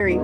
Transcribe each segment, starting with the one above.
Missouri.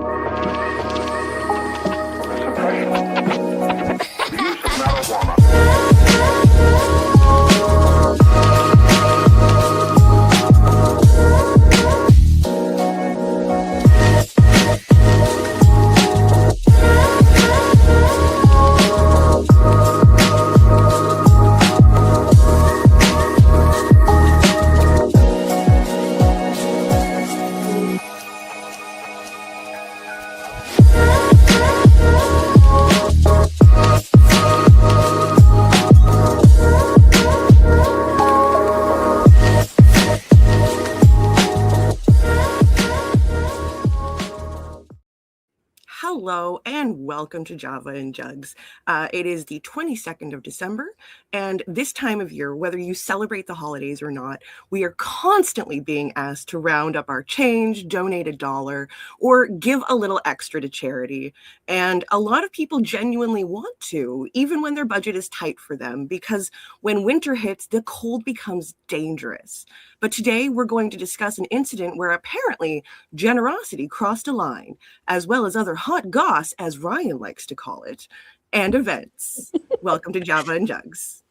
Hello and welcome to Java and Jugs. It is the 22nd of December, and this time of year, whether you celebrate the holidays or not, we are constantly being asked to round up our change, donate $1, or give a little extra to charity. And a lot of people genuinely want to, even when their budget is tight for them, because when winter hits, the cold becomes dangerous. But today we're going to discuss an incident where apparently generosity crossed a line, as well as other hot goss, as Ryan likes to call it, and events. Welcome to Java and Jugs.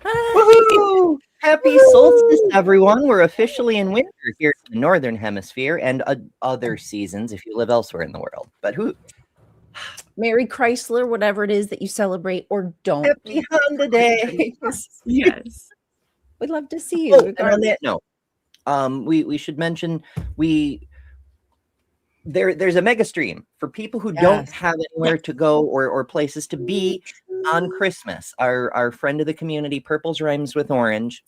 Woohoo! Happy solstice, everyone. We're officially in winter here in the Northern Hemisphere and other seasons if you live elsewhere in the world. But who? Merry Chrysler, whatever it is that you celebrate or don't. Happy Honda Day. Yes. We'd love to see you. Oh, and on that note, we should mention there's a mega stream for people who don't have anywhere to go or places to be on Christmas. Our friend of the community, Purple Rhymes with Orange,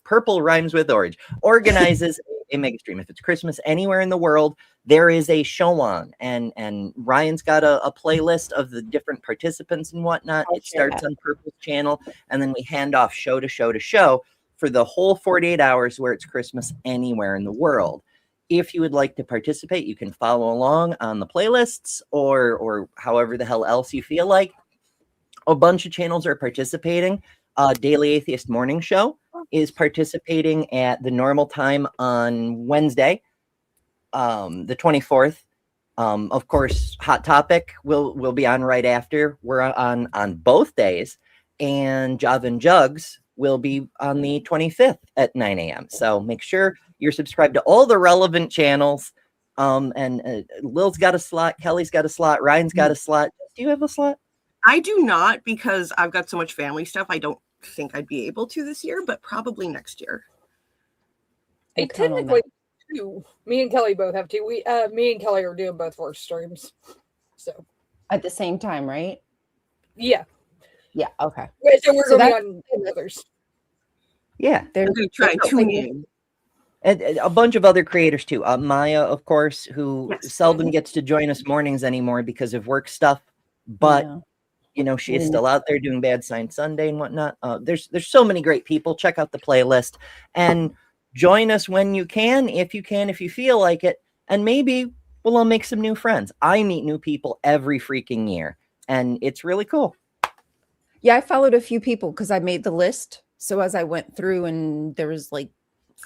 organizes a mega stream. If it's Christmas anywhere in the world, there is a show on, and Ryan's got a playlist of the different participants and whatnot. It starts on Purple's channel, and then we hand off show to show to show for the whole 48 hours where it's Christmas anywhere in the world. If you would like to participate, you can follow along on the playlists or however the hell else you feel like. A bunch of channels are participating. Daily Atheist Morning Show is participating at the normal time on Wednesday, the 24th. Of course, Hot Topic will be on right after. We're on both days. And Java and Jugs will be on the 25th at 9 a.m. So make sure you're subscribed to all the relevant channels. And Lil's got a slot. Kelly's got a slot. Ryan's got a slot. Do you have a slot? I do not, because I've got so much family stuff. I don't think I'd be able to this year, but probably next year. And technically, too, me and Kelly both have to. Me and Kelly are doing both of our streams. So at the same time, right? Yeah. Yeah. Okay. So we're going to be on others. Yeah. They're going to try and tune in. And a bunch of other creators too. Maya, of course, who seldom gets to join us mornings anymore because of work stuff, but you know, she is still out there doing Bad Sign Sunday and whatnot. There's so many great people. Check out the playlist and join us when you can, if you feel like it, and maybe we'll all make some new friends. I meet new people every freaking year, and it's really cool. Yeah, I followed a few people because I made the list. So as I went through, and there was like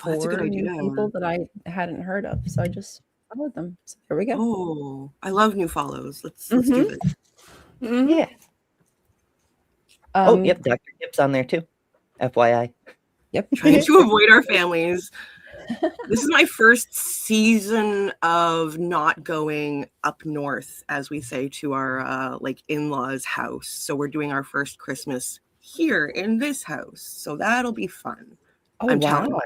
4 new people that I hadn't heard of, so I just followed them. So here we go. Oh, I love new follows. Let's do this. Yeah. Yep, Dr. Kip's on there too. FYI. Yep. Trying to avoid our families. This is my first season of not going up north, as we say, to our in-laws' house. So we're doing our first Christmas here in this house. So that'll be fun. Oh, wow.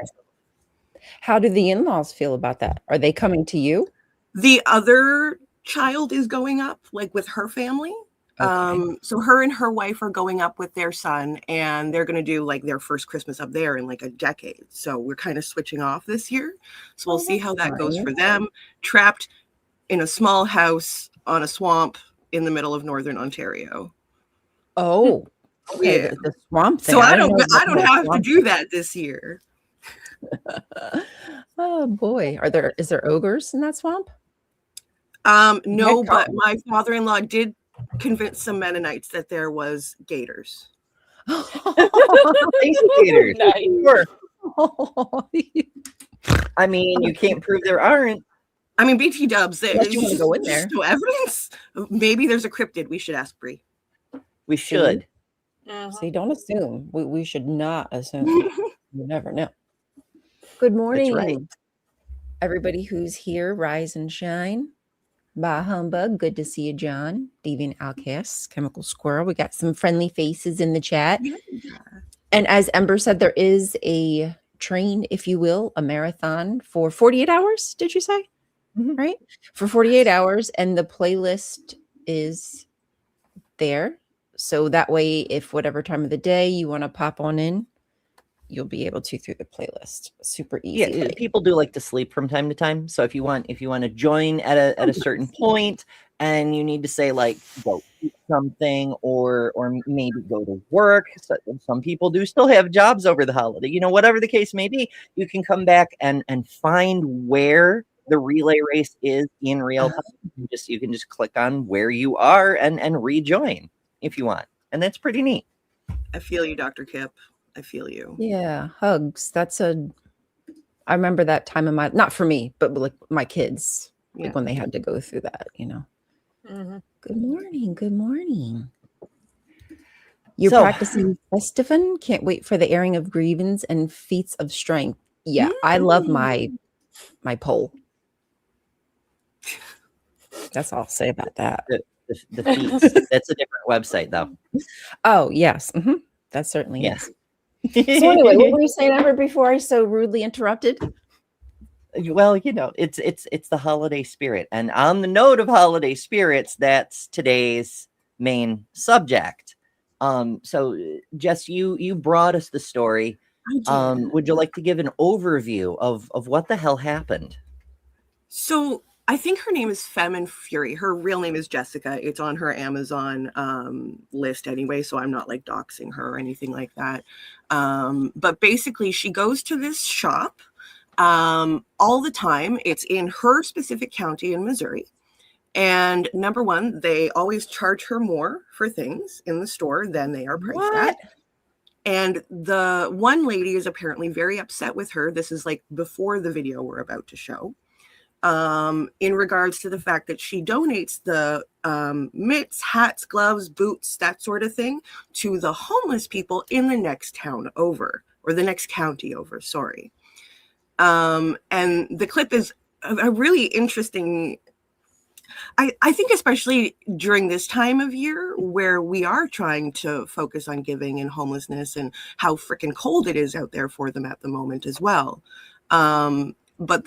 How do the in-laws feel about that? Are they coming to you? The other child is going up, like with her family. Okay. So her and her wife are going up with their son, and they're going to do like their first Christmas up there in like a decade. So we're kind of switching off this year. So we'll see how that goes for them. Trapped in a small house on a swamp in the middle of Northern Ontario. Oh, okay. Yeah. The swamp thing. So I don't have to do that this year. Oh boy. Is there ogres in that swamp? No, but my father-in-law did convince some Mennonites that there was gators. Gators. Nice. Sure. I mean, you can't prove there aren't. I mean, BT dubs. Unless you want to go in there. No evidence. Maybe there's a cryptid. We should ask Bree. We should. See, don't assume. We should not assume. You never know. Good morning, right. everybody who's here. Rise and shine. Bah humbug. Good to see you, John. Deviant Outcasts, Chemical Squirrel. We got some friendly faces in the chat. Yeah. And as Ember said, there is a train, if you will, a marathon for 48 hours. Did you say? Mm-hmm. Right? For 48 hours. And the playlist is there. So that way, if whatever time of the day you want to pop on in, you'll be able to through the playlist. Super easy. Yeah, people do like to sleep from time to time. So if you want to join at a certain point and you need to say like go eat something or maybe go to work. So some people do still have jobs over the holiday. You know, whatever the case may be, you can come back and find where the relay race is in real time. You can just click on where you are and rejoin if you want. And that's pretty neat. I feel you, Dr. Kip. I feel you. Yeah, hugs. I remember that time in my, not for me, but like my kids, like when they had to go through that, you know. Mm-hmm. Good morning. Good morning. You're practicing Festivin? Can't wait for the airing of Grievance and Feats of Strength. Yeah, I love my poll. That's all I'll say about that. The feats. That's a different website, though. Oh, yes. Mm-hmm. That certainly yes. is. So anyway, what were you saying, Amber, before I so rudely interrupted? Well, you know, it's the holiday spirit. And on the note of holiday spirits, that's today's main subject. So Jess, you brought us the story. Would you like to give an overview of what the hell happened? So I think her name is Femme and Fury. Her real name is Jessica. It's on her Amazon list anyway, so I'm not like doxing her or anything like that. But basically, she goes to this shop all the time. It's in her specific county in Missouri. And number one, they always charge her more for things in the store than they are priced at. And the one lady is apparently very upset with her. This is like before the video we're about to show. In regards to the fact that she donates the mitts, hats, gloves, boots, that sort of thing to the homeless people in the next town over, or the next county over, sorry. And the clip is a really interesting, I think especially during this time of year where we are trying to focus on giving and homelessness and how freaking cold it is out there for them at the moment as well. But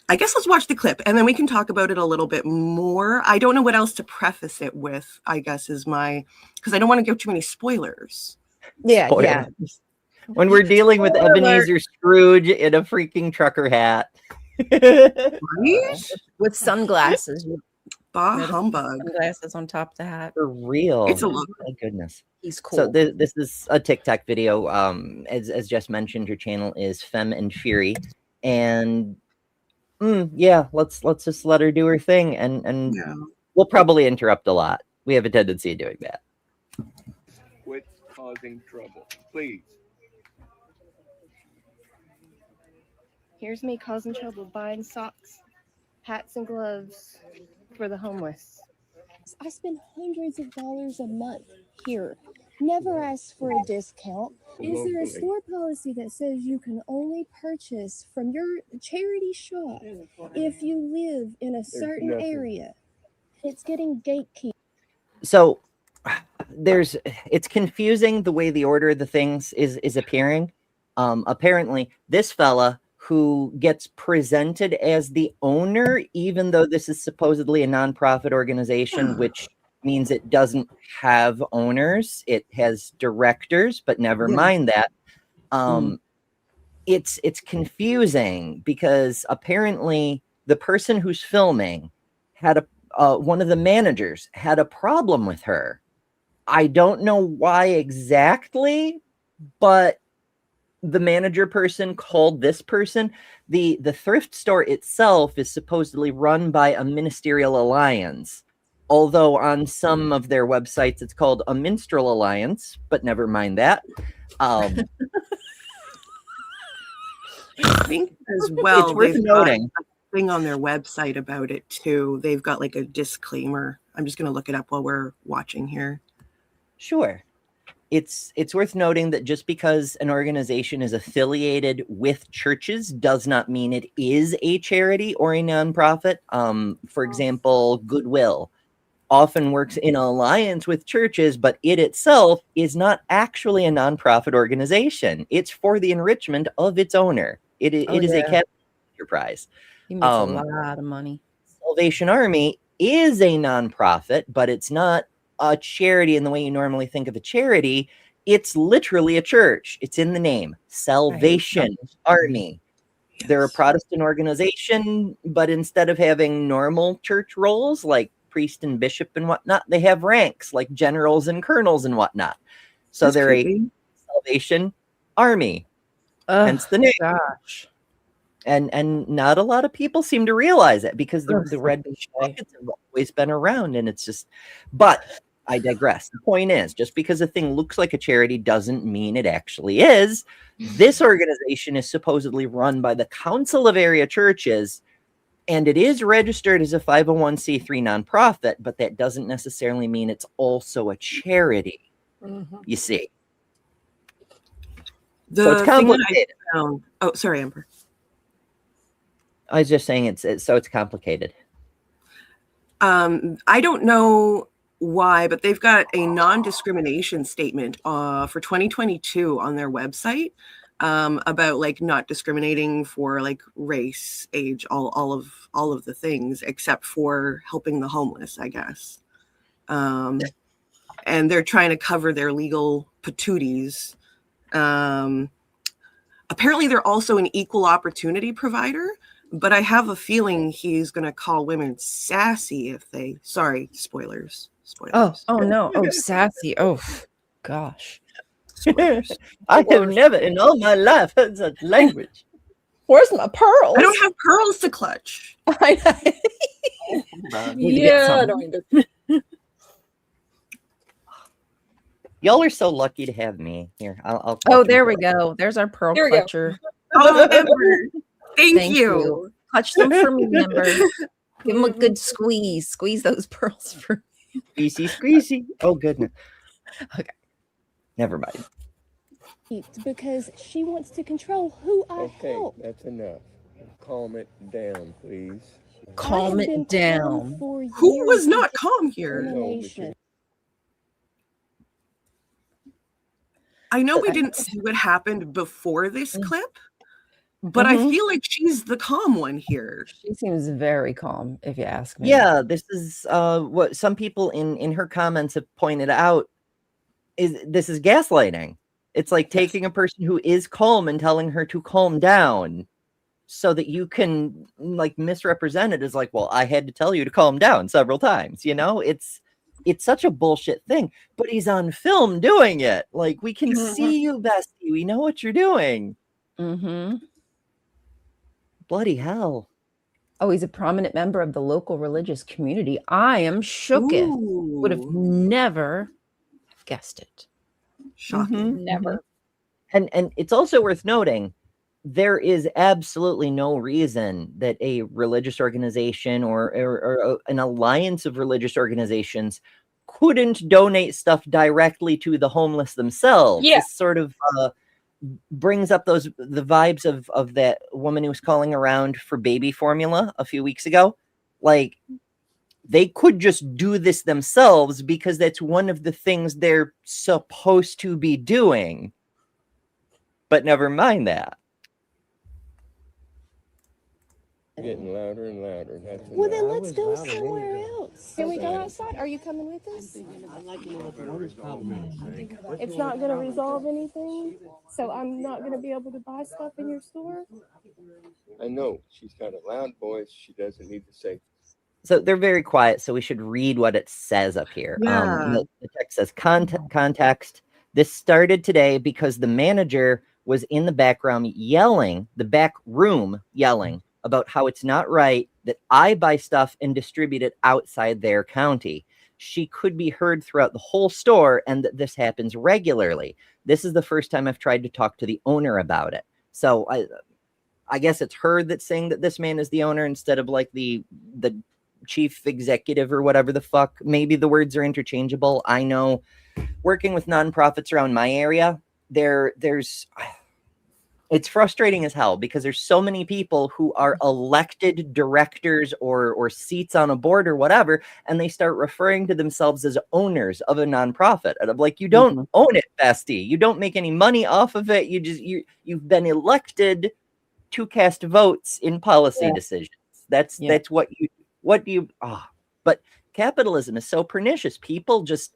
I guess let's watch the clip and then we can talk about it a little bit more. I don't know what else to preface it with, I guess is because I don't want to give too many spoilers. Yeah, Spoilers. yeah. When we're dealing with Ebenezer Scrooge in a freaking trucker hat. With sunglasses. Bah humbug. Sunglasses on top of the hat. For real. It's a look. My goodness. He's cool. So this is a TikTok video. As Jess mentioned, her channel is Femme and Fury. And yeah, let's just let her do her thing, and we'll probably interrupt a lot. We have a tendency of doing that. Quit causing trouble, please. Here's me causing trouble, buying socks, hats, and gloves for the homeless. I spend hundreds of dollars a month here. Never ask for a discount. Is there a store policy that says you can only purchase from your charity shop if you live in a certain area? It's getting gatekeeped. So it's confusing the way the order of the things is appearing. Apparently, this fella who gets presented as the owner, even though this is supposedly a nonprofit organization, which means it doesn't have owners, it has directors, but never mind that. It's confusing because apparently the person who's filming had one of the managers had a problem with her. I don't know why exactly, but the manager person called this person. The thrift store itself is supposedly run by a ministerial alliance, although on some of their websites it's called a minstrel alliance, but never mind that. I think as well, it's worth noting. thing on their website about it too. They've got like a disclaimer. I'm just going to look it up while we're watching here. Sure. It's worth noting that just because an organization is affiliated with churches does not mean it is a charity or a nonprofit. For example, Goodwill often works in alliance with churches, but it itself is not actually a nonprofit organization. It's for the enrichment of its owner. It is a capital enterprise. He makes a lot of money. Salvation Army is a nonprofit, but it's not a charity in the way you normally think of a charity. It's literally a church. It's in the name, Salvation Army. Yes. They're a Protestant organization, but instead of having normal church roles like priest and bishop and whatnot, they have ranks like generals and colonels and whatnot. So That's they're creepy. a Salvation Army. Hence the name. Gosh. And not a lot of people seem to realize it because the red buckets have always been around, and it's just, but I digress. The point is, just because a thing looks like a charity doesn't mean it actually is. This organization is supposedly run by the Council of Area Churches, and it is registered as a 501c3 nonprofit, but that doesn't necessarily mean it's also a charity. You see. So it's complicated. Oh, sorry, Amber. I was just saying it's complicated. I don't know why, but they've got a non-discrimination statement for 2022 on their website about like not discriminating for like race, age, all of the things except for helping the homeless, I guess. And they're trying to cover their legal patooties. Apparently, they're also an equal opportunity provider. But I have a feeling he's going to call women sassy if they... Sorry, spoilers. Oh no. Oh, sassy. Oh, gosh. I have never in all my life heard such language. Where's my pearls? I don't have pearls to clutch. Yeah, I don't either. Y'all are so lucky to have me. Here, I'll oh, there we go. There's our pearl clutcher. Oh, Amber. Thank you. Clutch them for me, Amber. Give them a good squeeze. Squeeze those pearls for me. Squeezy. Oh, goodness. Okay. Never mind. Because she wants to control who I help. That's enough. Calm it down, please. Calm it down. Who was not calm here? I know we didn't see what happened before this clip, but I feel like she's the calm one here. She seems very calm, if you ask me. Yeah, this is what some people in her comments have pointed out. This is gaslighting. It's like taking a person who is calm and telling her to calm down so that you can like misrepresent it as like, well, I had to tell you to calm down several times. You know, it's such a bullshit thing, but he's on film doing it. Like, we can see you, bestie. We know what you're doing. Bloody hell. Oh, he's a prominent member of the local religious community. I am shooketh. Would have never guessed it. Shocking. Never. And it's also worth noting, there is absolutely no reason that a religious organization or an alliance of religious organizations couldn't donate stuff directly to the homeless themselves. Yeah. This sort of brings up the vibes of that woman who was calling around for baby formula a few weeks ago. Like, they could just do this themselves because that's one of the things they're supposed to be doing. But never mind that. Getting louder and louder. That's Well, then let's go somewhere else. Can we go outside? Are you coming with us? It's not going to resolve anything, so I'm not going to be able to buy stuff in your store? I know. She's got a loud voice. She doesn't need to say. So they're very quiet, so we should read what it says up here. Yeah. The text says, context. This started today because the manager was in the background yelling, the back room yelling, about how it's not right that I buy stuff and distribute it outside their county. She could be heard throughout the whole store, and that this happens regularly. This is the first time I've tried to talk to the owner about it. So I guess it's her that's saying that this man is the owner instead of like the chief executive or whatever the fuck. Maybe the words are interchangeable. I know working with nonprofits around my area, there's it's frustrating as hell because there's so many people who are elected directors or seats on a board or whatever, and they start referring to themselves as owners of a nonprofit. And I'm like, you don't own it, bestie. You don't make any money off of it. You've been elected to cast votes in policy decisions. That's what you but capitalism is so pernicious. People just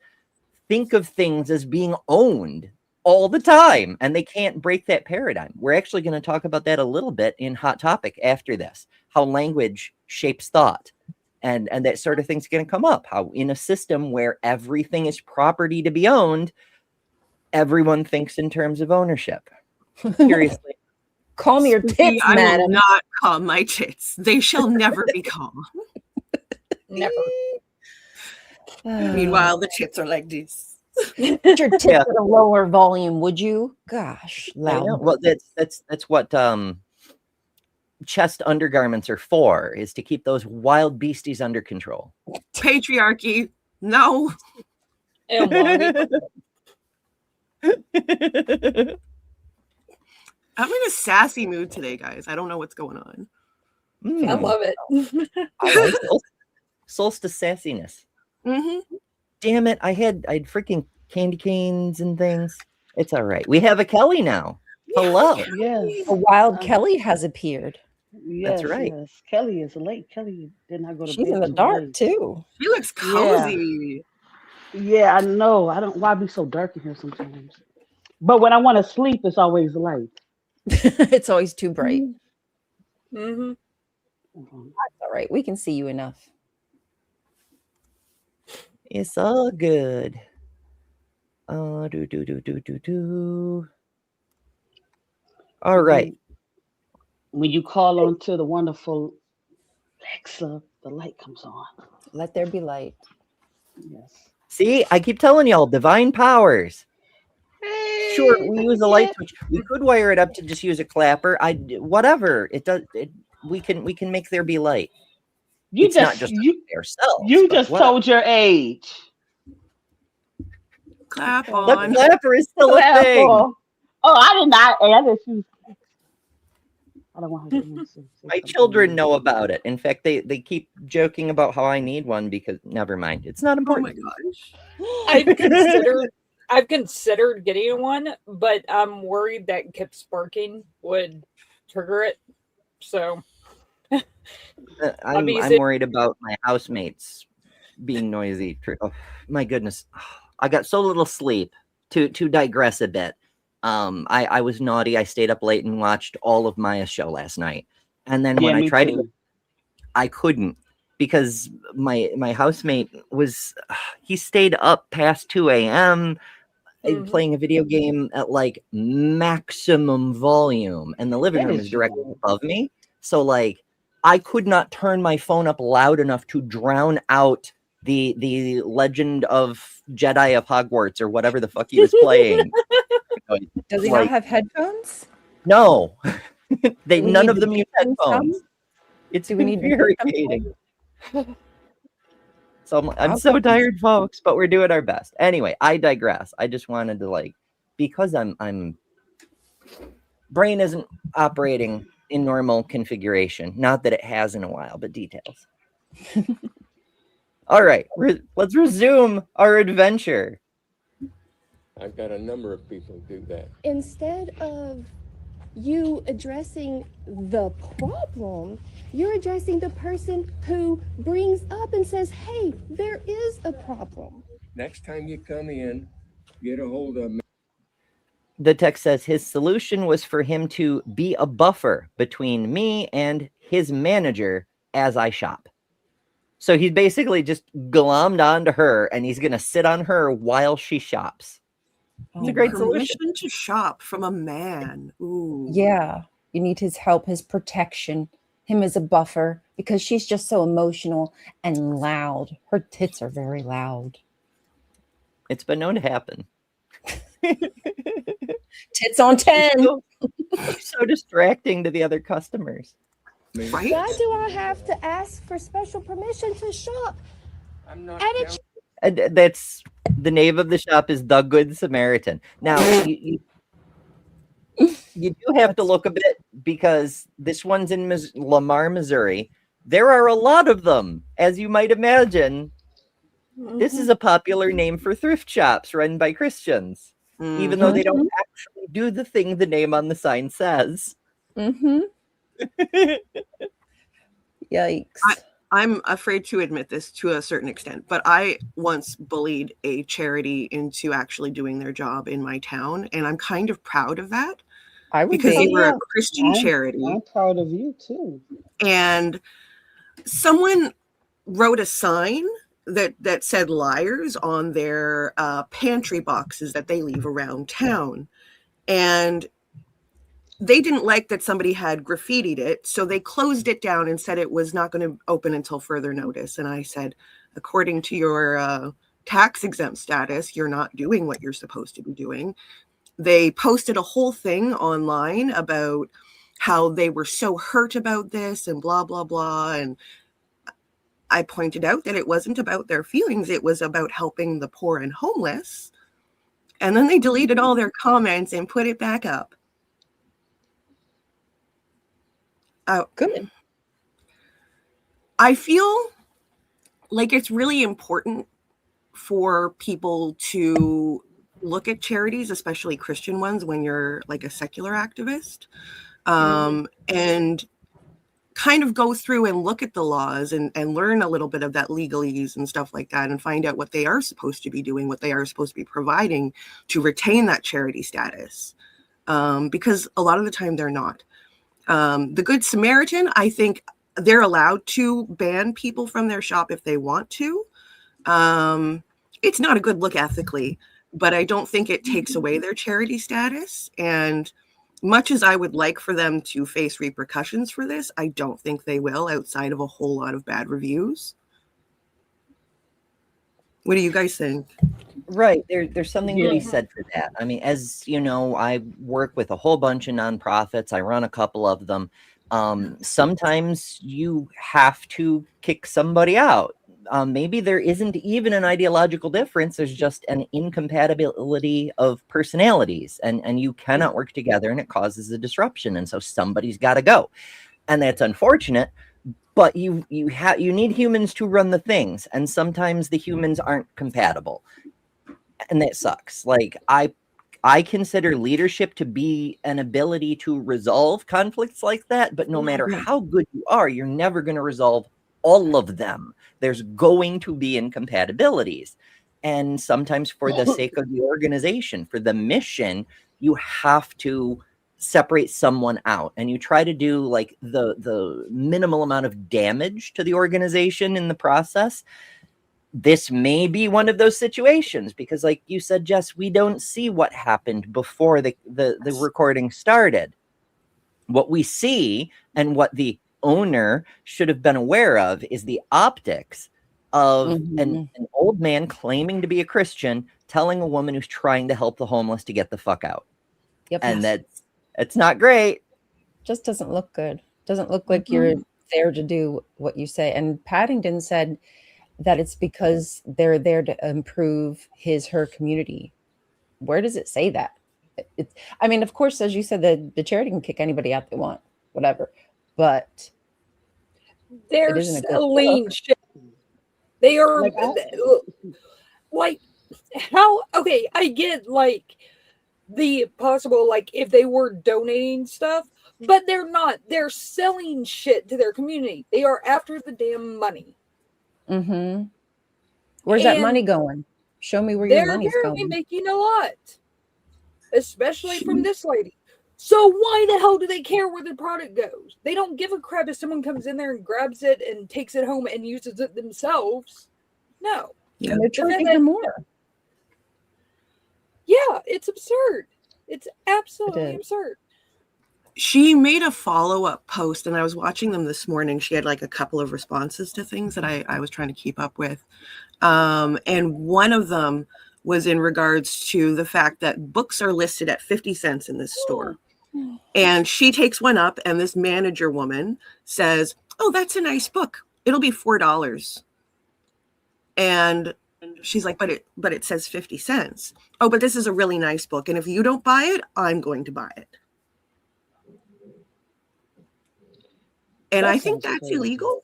think of things as being owned all the time, and they can't break that paradigm. We're actually going to talk about that a little bit in Hot Topic after this, how language shapes thought, and that sort of thing's going to come up, how in a system where everything is property to be owned, everyone thinks in terms of ownership. Seriously. Calm your tits, I madam. will not calm my tits. They shall never be calm. Never. Meanwhile, the tits are like this. Put your tits at a lower volume, would you? Gosh, loud. Well, that's what chest undergarments are for, is to keep those wild beasties under control. Patriarchy, no. And I'm in a sassy mood today, guys. I don't know what's going on. I love it. I like solstice sassiness. Damn it! I had freaking candy canes and things. It's all right. We have a Kelly now. Hello. Yes. A wild Kelly has appeared. Yes, That's right. Yes. Kelly is late. Kelly did not go to She's bed. in the too dark late. too. She looks cozy. Yeah, I know. I don't. Why be so dark in here sometimes? But when I want to sleep, it's always light. It's always too bright. Mm-hmm. That's all right. We can see you enough. It's all good. All right. When you call on to the wonderful Alexa, the light comes on. Let there be light. Yes. See, I keep telling y'all, divine powers. Sure, we use a light switch. We could wire it up to just use a clapper. Whatever it does. We can make there be light. You it's not just ourselves. You just told your age. Clap on. The clapper is still a thing. Oh, I did not. I don't want her to say My children know about it. In fact, they keep joking about how I need one because never mind. It's not important. Oh my gosh. I've considered getting one, but I'm worried that Kip sparking would trigger it. So I'm worried about my housemates being noisy. Oh, my goodness. I got so little sleep. To digress a bit. I was naughty. I stayed up late and watched all of Maya's show last night. And then when I tried to, I couldn't because my housemate he stayed up past 2 a.m. Playing a video game at like maximum volume. And the living room is directly above me. So like I could not turn my phone up loud enough to drown out the Legend of Jedi of Hogwarts or whatever the fuck he was playing. Does he not have headphones? No. None of them use headphones. It's infuriating. So I'm so tired, folks, but we're doing our best. Anyway, I digress. I just wanted to because I'm brain isn't operating in normal configuration. Not that it has in a while, but details. All right, let's resume our adventure. I've got a number of people who do that. Instead of you addressing the problem, you're addressing the person who brings up and says, hey, there is a problem. Next time you come in, get a hold of me. The text says his solution was for him to be a buffer between me and his manager as I shop. So he's basically just glommed onto her and he's going to sit on her while she shops. It's a great solution. Permission to shop from a man. Ooh. Yeah. You need his help, his protection, him as a buffer, because she's just so emotional and loud. Her tits are very loud. It's been known to happen. Tits on 10. So distracting to the other customers. Right? Why do I have to ask for special permission to shop I'm not at a counting. And that's the name of the shop is the Good Samaritan. Now you do have to look a bit because this one's in Lamar, Missouri. There are a lot of them, as you might imagine. This is a popular name for thrift shops run by Christians, even though they don't actually do the thing the name on the sign says. Mm-hmm. Yikes. I'm afraid to admit this to a certain extent, but I once bullied a charity into actually doing their job in my town, and I'm kind of proud of that. I would because be. they were a Christian I'm charity, proud of you too. and someone wrote a sign that said liars on their pantry boxes that they leave around town, and they didn't like that somebody had graffitied it, so they closed it down and said it was not going to open until further notice. And I said, according to your tax exempt status, you're not doing what you're supposed to be doing. They posted a whole thing online about how they were so hurt about this and blah, blah, blah. And I pointed out that it wasn't about their feelings. It was about helping the poor and homeless. And then they deleted all their comments and put it back up. Good. I feel like it's really important for people to look at charities, especially Christian ones, when you're like a secular activist, and kind of go through and look at the laws and learn a little bit of that legalese and stuff like that, and find out what they are supposed to be doing, what they are supposed to be providing to retain that charity status. Because a lot of the time they're not. The Good Samaritan, I think they're allowed to ban people from their shop if they want to. It's not a good look ethically, but I don't think it takes away their charity status. And much as I would like for them to face repercussions for this, I don't think they will, outside of a whole lot of bad reviews. What do you guys think? Right. There's something to be said for that. I mean, as you know, I work with a whole bunch of nonprofits. I run a couple of them. Sometimes you have to kick somebody out. Maybe there isn't even an ideological difference. There's just an incompatibility of personalities, and you cannot work together, and it causes a disruption. And so somebody's got to go, and that's unfortunate. But you need humans to run the things, and sometimes the humans aren't compatible, and that sucks. Like I consider leadership to be an ability to resolve conflicts like that. But no matter how good you are, you're never going to resolve all of them. There's going to be incompatibilities. And sometimes for the sake of the organization, for the mission, you have to separate someone out, and you try to do like the minimal amount of damage to the organization in the process. This may be one of those situations because, like you said, Jess, we don't see what happened before the recording started. What we see and what the owner should have been aware of is the optics of an old man claiming to be a Christian telling a woman who's trying to help the homeless to get the fuck out. Yep. And it's not great. Just doesn't look good. Doesn't look like you're there to do what you say. And Paddington said that it's because they're there to improve her community. Where does it say that? I mean, of course, as you said, the charity can kick anybody out they want, whatever. But they're selling shit. They are like how? Okay, I get like the possible, like if they were donating stuff, but they're not. They're selling shit to their community. They are after the damn money. Where's that money going? Show me where your money's going. They're making a lot, especially from this lady. So why the hell do they care where the product goes? They don't give a crap if someone comes in there and grabs it and takes it home and uses it themselves. No. And they're charging her more. Yeah, it's absurd. It's absolutely absurd. She made a follow-up post, and I was watching them this morning. She had like a couple of responses to things that I was trying to keep up with. And one of them was in regards to the fact that books are listed at 50 cents in this store. And she takes one up, and this manager woman says, "Oh, that's a nice book. It'll be $4." And she's like, but it says 50 cents. "Oh, but this is a really nice book. And if you don't buy it, I'm going to buy it." And I think that's illegal.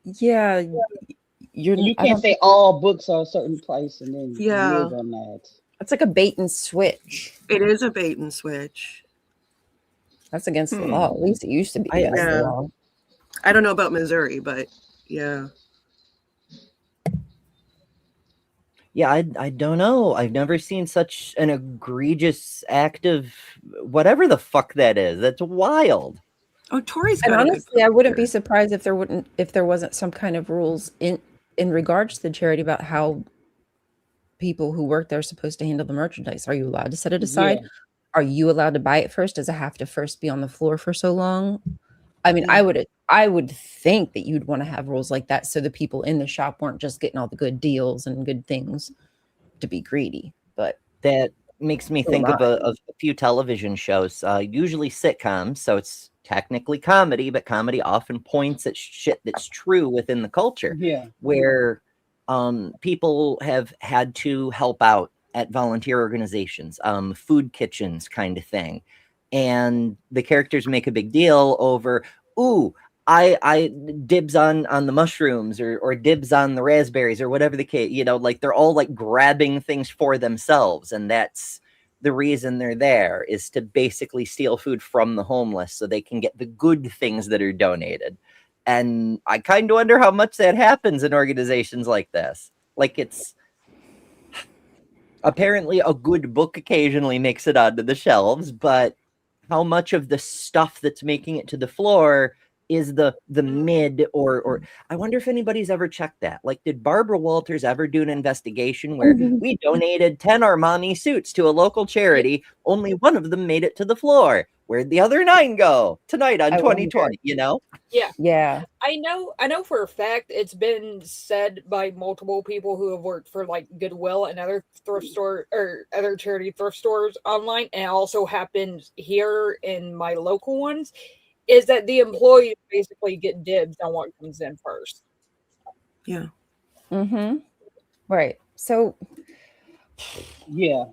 Yeah. You can't say all books are a certain price and then live on that. It's like a bait and switch. It is a bait and switch. That's against the law. At least it used to be against the law. I don't know about Missouri, but yeah. Yeah, I don't know. I've never seen such an egregious act of whatever the fuck that is. That's wild. Oh, Tori's got And a good honestly, I wouldn't be point surprised if there wasn't some kind of rules in regards to the charity about how people who work there are supposed to handle the merchandise. Are you allowed to set it aside? Yeah. Are you allowed to buy it first? Does it have to first be on the floor for so long? I mean, I would think that you'd want to have rules like that so the people in the shop weren't just getting all the good deals and good things to be greedy. But that makes me think of a few television shows, usually sitcoms. So it's technically comedy, but comedy often points at shit that's true within the culture. Yeah. Where people have had to help out at volunteer organizations, food kitchens kind of thing. And the characters make a big deal over, ooh, I dibs on the mushrooms or dibs on the raspberries or whatever the case, like they're all like grabbing things for themselves. And that's the reason they're there, is to basically steal food from the homeless so they can get the good things that are donated. And I kind of wonder how much that happens in organizations like this. Like, it's apparently a good book occasionally makes it onto the shelves, but how much of the stuff that's making it to the floor is the mid or I wonder if anybody's ever checked that. Like, did Barbara Walters ever do an investigation where we donated 10 Armani suits to a local charity, only one of them made it to the floor? Where'd the other 9 go tonight on 2020, Yeah. I know for a fact it's been said by multiple people who have worked for like Goodwill and other thrift store or other charity thrift stores online, and it also happens here in my local ones, is that the employees basically get dibs on what comes in first. Yeah. Mm-hmm. Right. So yeah.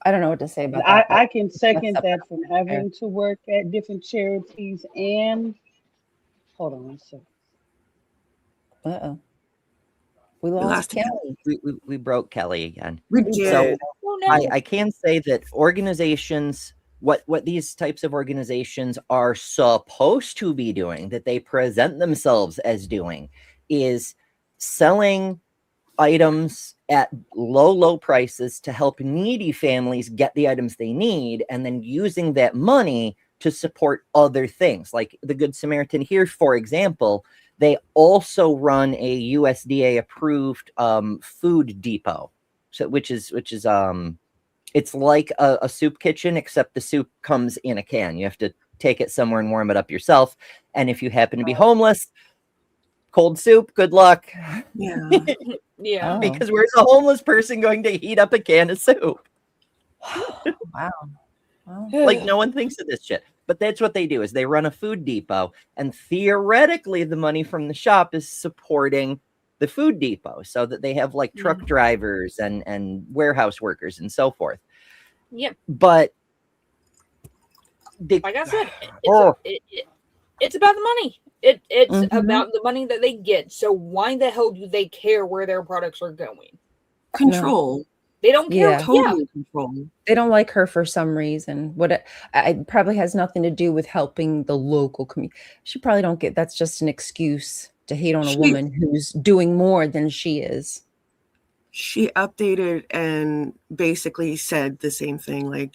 I don't know what to say about that. I can second that from having to work at different charities and hold on one second. Uh-oh. We lost Kelly. We broke Kelly again. We did. So Oh, no. I can say that organizations, what these types of organizations are supposed to be doing, that they present themselves as doing, is selling items at low prices to help needy families get the items they need, and then using that money to support other things. Like the Good Samaritan here, for example, they also run a USDA approved food depot. So which is it's like a soup kitchen, except the soup comes in a can. You have to take it somewhere and warm it up yourself. And if you happen to be homeless, cold soup, good luck. Yeah. Yeah. Because where's a homeless person going to heat up a can of soup? Wow. Like, no one thinks of this shit. But that's what they do, is they run a food depot, and theoretically the money from the shop is supporting the food depot, so that they have like truck drivers and warehouse workers and so forth. Yep. But like I said, it's about the money. It's about the money that they get. So why the hell do they care where their products are going? Control. No. They don't care. Yeah. Totally control. They don't like her for some reason. It probably has nothing to do with helping the local community. She probably don't get, that's just an excuse to hate on a woman who's doing more than she is. She updated and basically said the same thing. Like,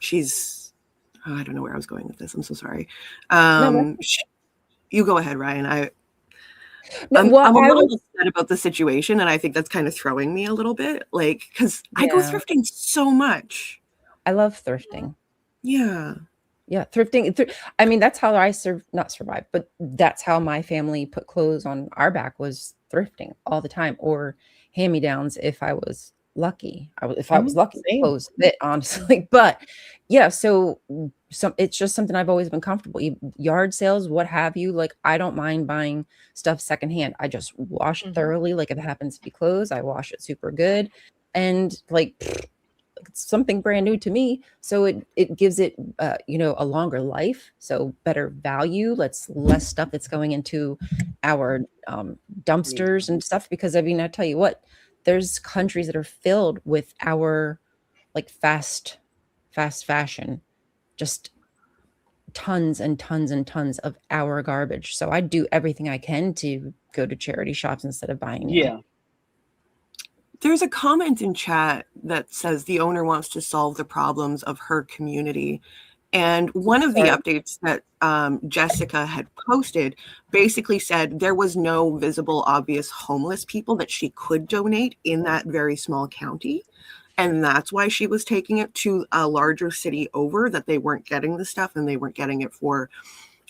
she's, I don't know where I was going with this. I'm so sorry. You go ahead, Ryan. I'm a little upset about the situation, and I think that's kind of throwing me a little bit. Like, because I go thrifting so much. I love thrifting. Yeah. Yeah, thrifting. I mean, that's how I not survive, but that's how my family put clothes on our back, was thrifting all the time, or hand-me-downs if I was lucky. If I was lucky, Same. close it, honestly. But yeah, so it's just something I've always been comfortable. Yard sales, what have you. Like, I don't mind buying stuff secondhand. I just wash it thoroughly. Like, if it happens to be clothes, I wash it super good. And like, it's something brand new to me. So it gives it, a longer life. So better value. Less stuff that's going into our dumpsters and stuff. Because I mean, I tell you what, there's countries that are filled with our like fast fashion, just tons and tons and tons of our garbage. So I do everything I can to go to charity shops instead of buying new. Yeah. There's a comment in chat that says the owner wants to solve the problems of her community. And one of the updates that Jessica had posted basically said there was no visible, obvious homeless people that she could donate in that very small county. And that's why she was taking it to a larger city over, that they weren't getting the stuff and they weren't getting it for,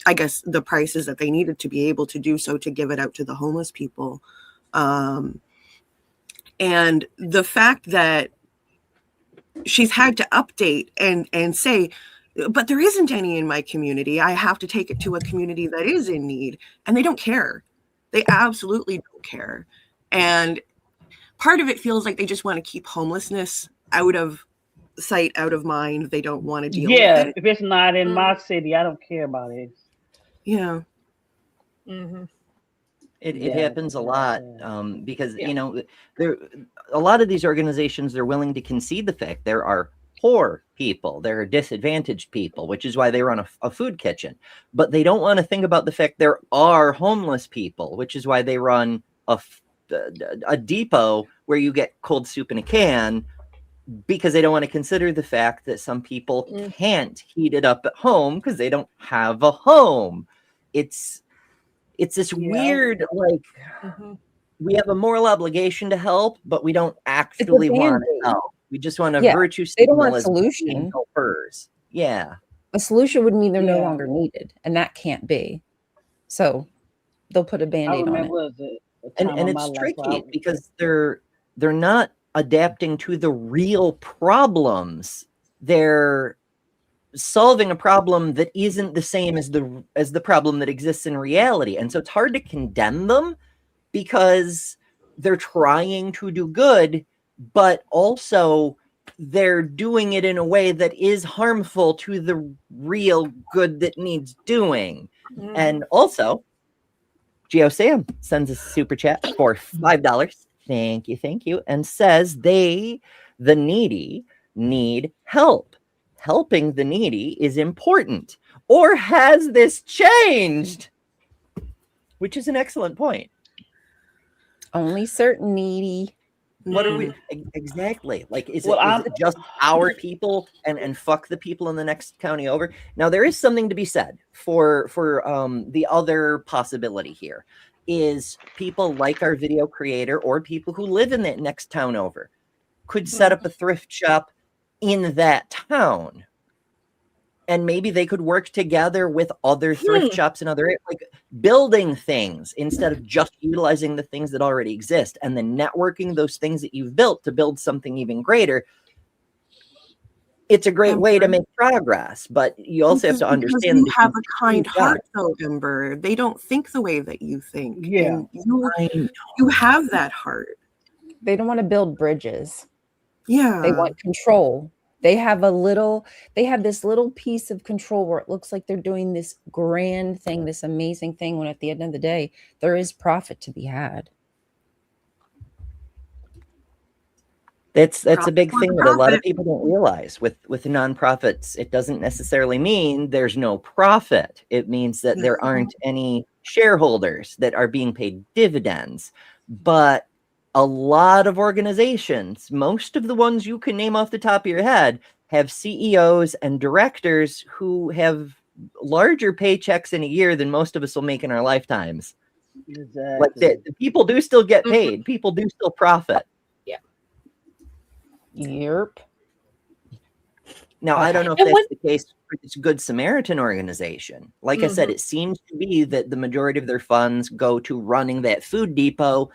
I guess, the prices that they needed to be able to do so, to give it out to the homeless people. And the fact that she's had to update and say, but there isn't any in my community. I have to take it to a community that is in need. And they don't care. They absolutely don't care. And part of it feels like they just want to keep homelessness out of sight, out of mind. They don't want to deal with it. If it's not in my city, I don't care about it. Yeah. It happens a lot because, there a lot of these organizations, they're willing to concede the fact there are poor people, there are disadvantaged people, which is why they run a food kitchen. But they don't want to think about the fact there are homeless people, which is why they run a depot where you get cold soup in a can, because they don't want to consider the fact that some people can't heat it up at home because they don't have a home. It's this weird, like, we have a moral obligation to help, but we don't actually want to help. We just want a virtue signal. They don't want a solution. Helpers. Yeah. A solution would mean they're no longer needed, and that can't be. So they'll put a Band-Aid on it. And it's tricky because they're not adapting to the real problems. They're solving a problem that isn't the same as the problem that exists in reality. And so it's hard to condemn them because they're trying to do good, but also they're doing it in a way that is harmful to the real good that needs doing. And also, Geo Sam sends a super chat for $5. Thank you. And says the needy need help. Helping the needy is important. Or has this changed? Which is an excellent point. Only certain needy. What are we exactly like? Is it just our people and fuck the people in the next county over? Now there is something to be said for the other possibility here is people like our video creator or people who live in that next town over could set up a thrift shop in that town. And maybe they could work together with other thrift shops in other areas, like building things instead of just utilizing the things that already exist and then networking those things that you've built to build something even greater. It's a great way to make progress, but you also have to understand you have a kind heart, though, Ember. They don't think the way that you think. Yeah, you have that heart. They don't want to build bridges. Yeah, they want control. They have this little piece of control where it looks like they're doing this grand thing, this amazing thing, when at the end of the day, there is profit to be had. That's a big thing that a lot of people don't realize with nonprofits. It doesn't necessarily mean there's no profit. It means that there aren't any shareholders that are being paid dividends. But a lot of organizations, most of the ones you can name off the top of your head, have CEOs and directors who have larger paychecks in a year than most of us will make in our lifetimes. Exactly. Like the people do still get paid. People do still profit. Yep. Now, I don't know if that's the case for this Good Samaritan organization. Like I said, it seems to be that the majority of their funds go to running that food depot.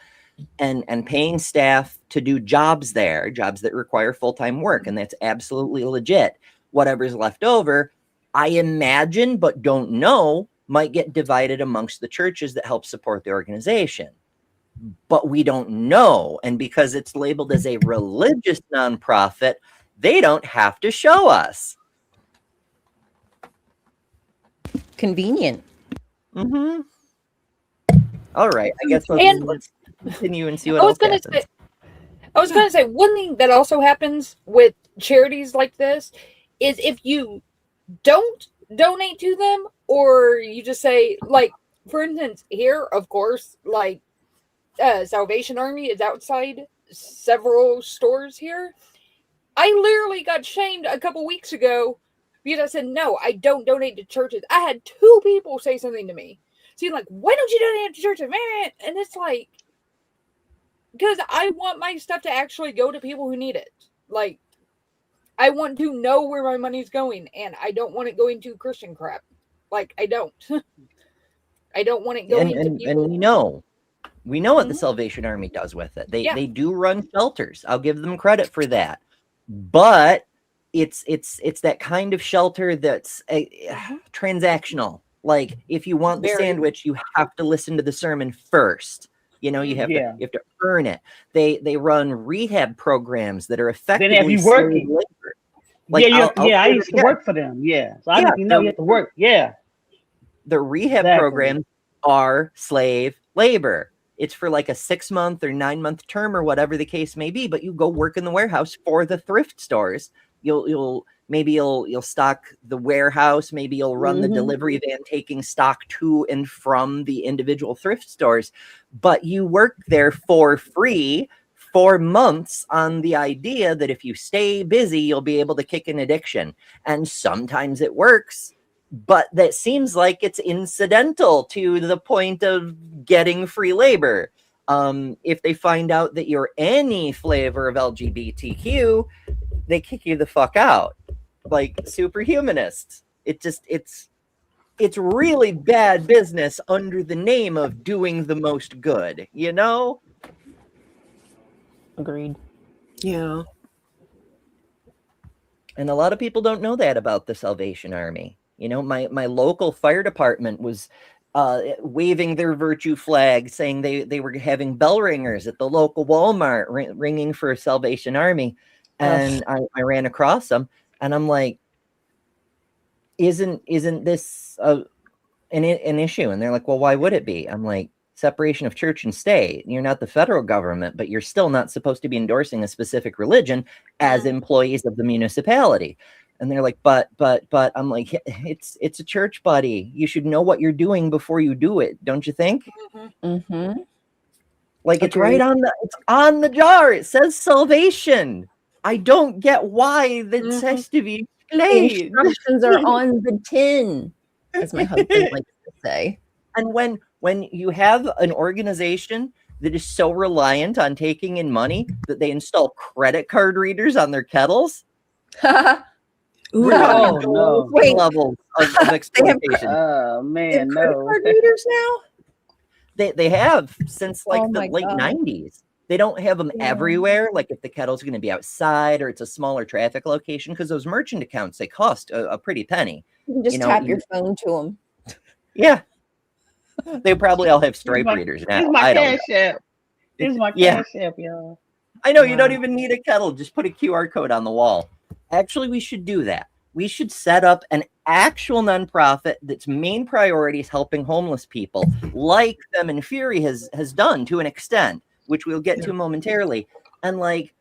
and paying staff to do jobs there, jobs that require full-time work, and that's absolutely legit. Whatever's left over, I imagine, but don't know, might get divided amongst the churches that help support the organization. But we don't know. And because it's labeled as a religious nonprofit, they don't have to show us. Convenient. Mm-hmm. All right. I guess let's continue and see what else happens. I was going to say, one thing that also happens with charities like this is if you don't donate to them, or you just say, like, for instance, here, of course, like, Salvation Army is outside several stores here. I literally got shamed a couple weeks ago because I said, no, I don't donate to churches. I had 2 people say something to me. So like, why don't you donate to churches? And it's like, because I want my stuff to actually go to people who need it. Like, I want to know where my money's going, and I don't want it going to Christian crap. Like, I don't. I don't want it going to people. And we know what the Salvation Army does with it. They do run shelters. I'll give them credit for that. But it's that kind of shelter that's transactional. Like, if you want the sandwich, you have to listen to the sermon first. You know, you have to earn it. They run rehab programs that are effectively then have you working. Labor. Like, I used to work for them. Yeah, so I didn't know you have to work. Yeah, the rehab programs are slave labor. It's for like a 6-month or 9-month term or whatever the case may be. But you go work in the warehouse for the thrift stores. You'll stock the warehouse. Maybe you'll run the delivery van taking stock to and from the individual thrift stores. But you work there for free for months on the idea that if you stay busy, you'll be able to kick an addiction. And sometimes it works, but that seems like it's incidental to the point of getting free labor. If they find out that you're any flavor of LGBTQ, they kick you the fuck out. Like superhumanists. It's really bad business under the name of doing the most good, you know? Agreed. Yeah. And a lot of people don't know that about the Salvation Army. You know, my local fire department was waving their virtue flag, saying they were having bell ringers at the local Walmart ringing for a Salvation Army. And I ran across them, and I'm like, isn't this an issue? And they're like, well, why would it be? I'm like, separation of church and state. You're not the federal government, but you're still not supposed to be endorsing a specific religion as employees of the municipality. And they're like, but I'm like, it's a church, buddy. You should know what you're doing before you do it, don't you think? Mm-hmm. Like, it's right on the jar. It says salvation. I don't get why this has to be explained. Instructions are on the tin, as my husband likes to say. And when you have an organization that is so reliant on taking in money that they install credit card readers on their kettles, we're talking levels of exploitation. Oh man, credit card readers now? They have since like the late 90s. They don't have them everywhere. Like if the kettle's going to be outside or it's a smaller traffic location, because those merchant accounts, they cost a pretty penny. You can just tap your phone to them. Yeah. They probably all have Stripe readers now. Here's my cash app. Here's my cash app, y'all. I know, you don't even need a kettle. Just put a QR code on the wall. Actually, we should do that. We should set up an actual nonprofit that's main priority is helping homeless people, like Them and Fury has done to an extent, which we'll get to momentarily. And like,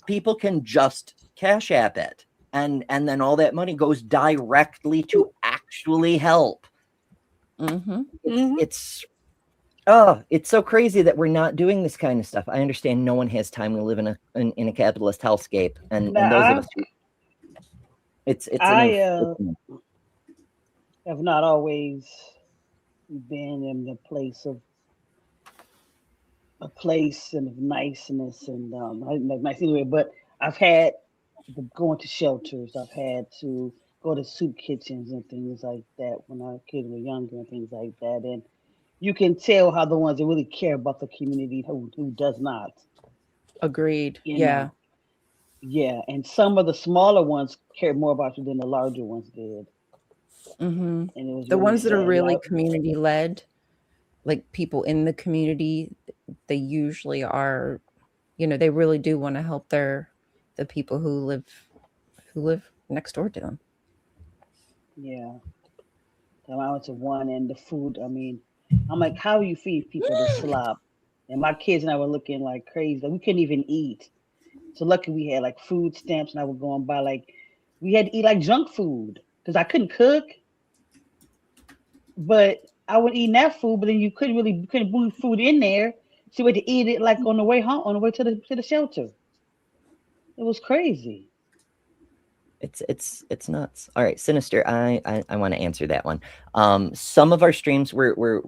people can just cash app it, and then all that money goes directly to actually help. It's so crazy that we're not doing this kind of stuff. I understand no one has time. We live in a capitalist hellscape, and those of us who, I have not always been in the place of and of niceness and nice anyway, but I've had to go into shelters. I've had to go to soup kitchens and things like that when our kids were younger and things like that. And you can tell how the ones that really care about the community who does not. Agreed. You Yeah. know? Yeah, and some of the smaller ones cared more about you than the larger ones did. Mm-hmm. And it was The really ones that are sad. really community led, like people in the community, they usually are, you know, they really do want to help the people who live next door to them. Yeah. So I went to one, and the food, I mean, I'm like, how do you feed people this slop? And my kids and I were looking like crazy. Like, we couldn't even eat. So lucky we had like food stamps, and I would go and buy like, we had to eat like junk food because I couldn't cook. But I would eat that food, but then you couldn't move food in there. So we had to eat it like on the way home, on the way to the shelter. It was crazy. It's nuts. All right, Sinister, I want to answer that one. Some of our streams were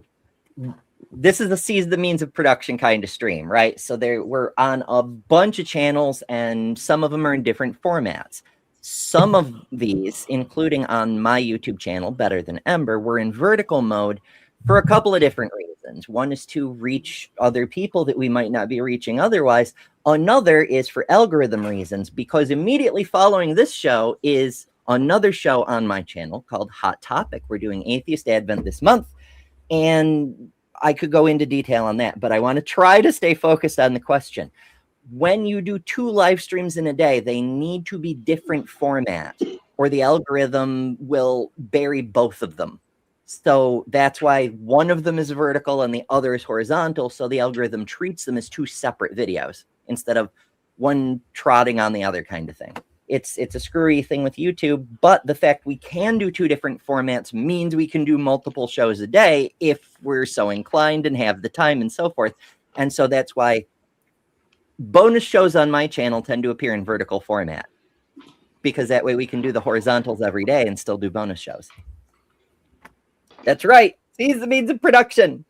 this is the Seize the Means of Production kind of stream, right? So we're on a bunch of channels, and some of them are in different formats. Some of these, including on my YouTube channel, Better Than Ember, were in vertical mode for a couple of different reasons. One is to reach other people that we might not be reaching otherwise. Another is for algorithm reasons, because immediately following this show is another show on my channel called Hot Topic. We're doing Atheist Advent this month, and I could go into detail on that, but I want to try to stay focused on the question. When you do 2 live streams in a day, they need to be different format, or the algorithm will bury both of them. So that's why one of them is vertical and the other is horizontal. So the algorithm treats them as 2 separate videos instead of one trotting on the other kind of thing. It's a screwy thing with YouTube, but the fact we can do 2 different formats means we can do multiple shows a day if we're so inclined and have the time and so forth. And so that's why bonus shows on my channel tend to appear in vertical format, because that way we can do the horizontals every day and still do bonus shows. That's right. Seize the Means of Production.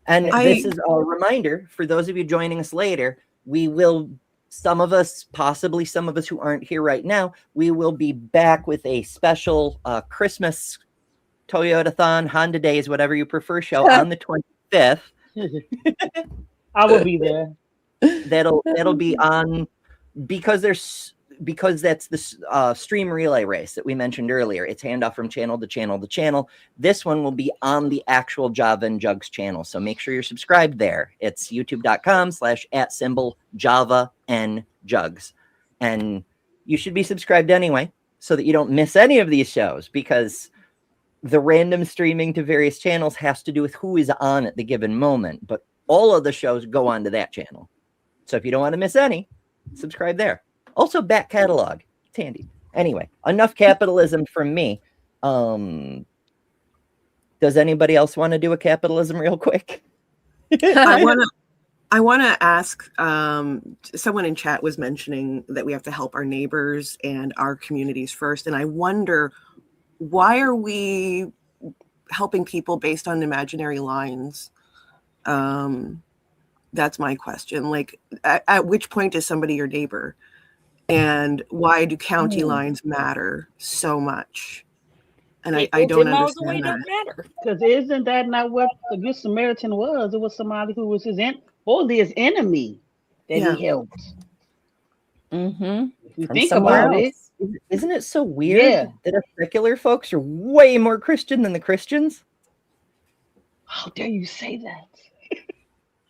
And this is a reminder for those of you joining us later. We will, some of us, possibly some of us who aren't here right now, we will be back with a special Christmas Toyota-thon, Honda Days, whatever you prefer, show on the 25th. I will be there. That'll be on, because that's the stream relay race that we mentioned earlier. It's handoff from channel to channel to channel. This one will be on the actual Java and Jugs channel. So make sure you're subscribed there. It's youtube.com/@Java and Jugs. And you should be subscribed anyway, so that you don't miss any of these shows, because the random streaming to various channels has to do with who is on at the given moment. But all of the shows go onto that channel. So if you don't want to miss any, subscribe there. Also, back catalog. It's handy. Anyway, enough capitalism from me. Does anybody else want to do a capitalism real quick? I want to ask, someone in chat was mentioning that we have to help our neighbors and our communities first. And I wonder, why are we helping people based on imaginary lines? That's my question. Like, at which point is somebody your neighbor? And why do county lines matter so much? And I don't understand that. Because isn't that not what the Good Samaritan was? It was somebody who was his enemy that he helped. Mm-hmm. If you think about it. Isn't it so weird that our secular folks are way more Christian than the Christians? How dare you say that?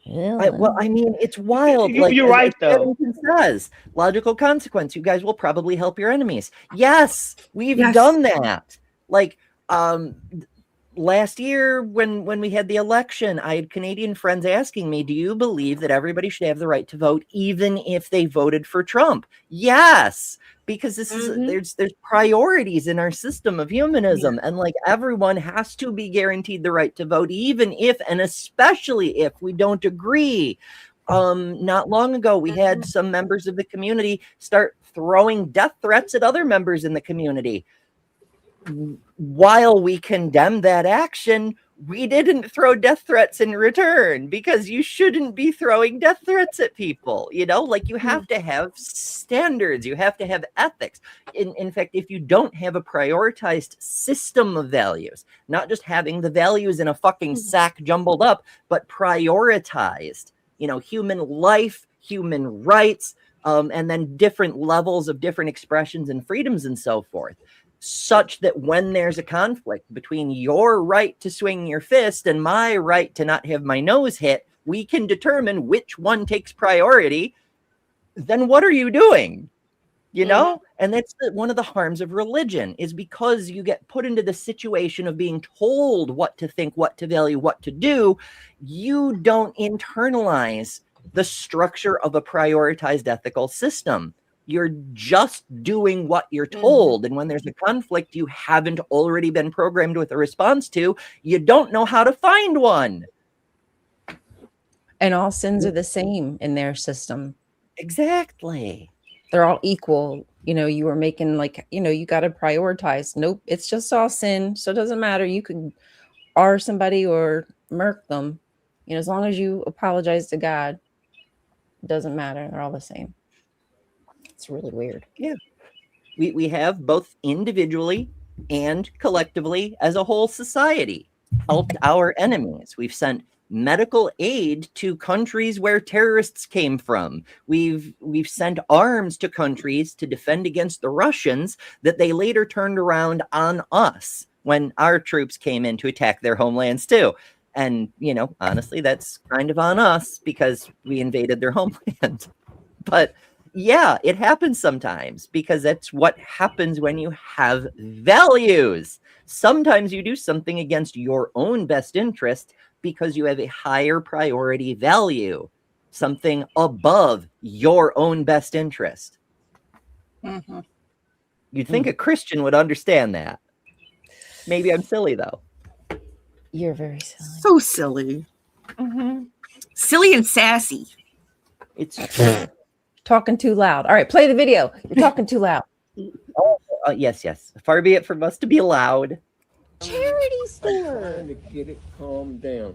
Well, I mean, it's wild. You're right, though. Says, logical consequence. You guys will probably help your enemies. Yes, we've done that. Like, last year when we had the election, I had Canadian friends asking me, do you believe that everybody should have the right to vote even if they voted for Trump? Yes, because this is there's priorities in our system of humanism, and like everyone has to be guaranteed the right to vote, even if and especially if we don't agree. Not long ago, we had some members of the community start throwing death threats at other members in the community. While we condemn that action, we didn't throw death threats in return because you shouldn't be throwing death threats at people. You know, like you have to have standards, you have to have ethics. In fact, if you don't have a prioritized system of values, not just having the values in a fucking sack jumbled up, but prioritized, you know, human life, human rights, and then different levels of different expressions and freedoms and so forth, such that when there's a conflict between your right to swing your fist and my right to not have my nose hit, we can determine which one takes priority. Then what are you doing? You know? And that's one of the harms of religion, is because you get put into the situation of being told what to think, what to value, what to do, you don't internalize the structure of a prioritized ethical system. You're just doing what you're told. And when there's a conflict you haven't already been programmed with a response to, you don't know how to find one. And all sins are the same in their system. Exactly. They're all equal. You know, you were making like, you know, you got to prioritize. Nope, it's just all sin. So it doesn't matter. You could R somebody or murk them. You know, as long as you apologize to God, it doesn't matter. They're all the same. It's really weird. Yeah. We have both individually and collectively as a whole society helped our enemies. We've sent medical aid to countries where terrorists came from. We've sent arms to countries to defend against the Russians that they later turned around on us when our troops came in to attack their homelands too. And, you know, honestly, that's kind of on us because we invaded their homeland. But yeah, it happens sometimes because that's what happens when you have values. Sometimes you do something against your own best interest because you have a higher priority value, something above your own best interest. You'd think a Christian would understand that. Maybe I'm silly, though. You're very silly. So silly. Silly and sassy. It's talking too loud. All right, play the video. You're talking too loud. Yes. Far be it from us to be loud. Charity store. I'm trying to get it calmed down.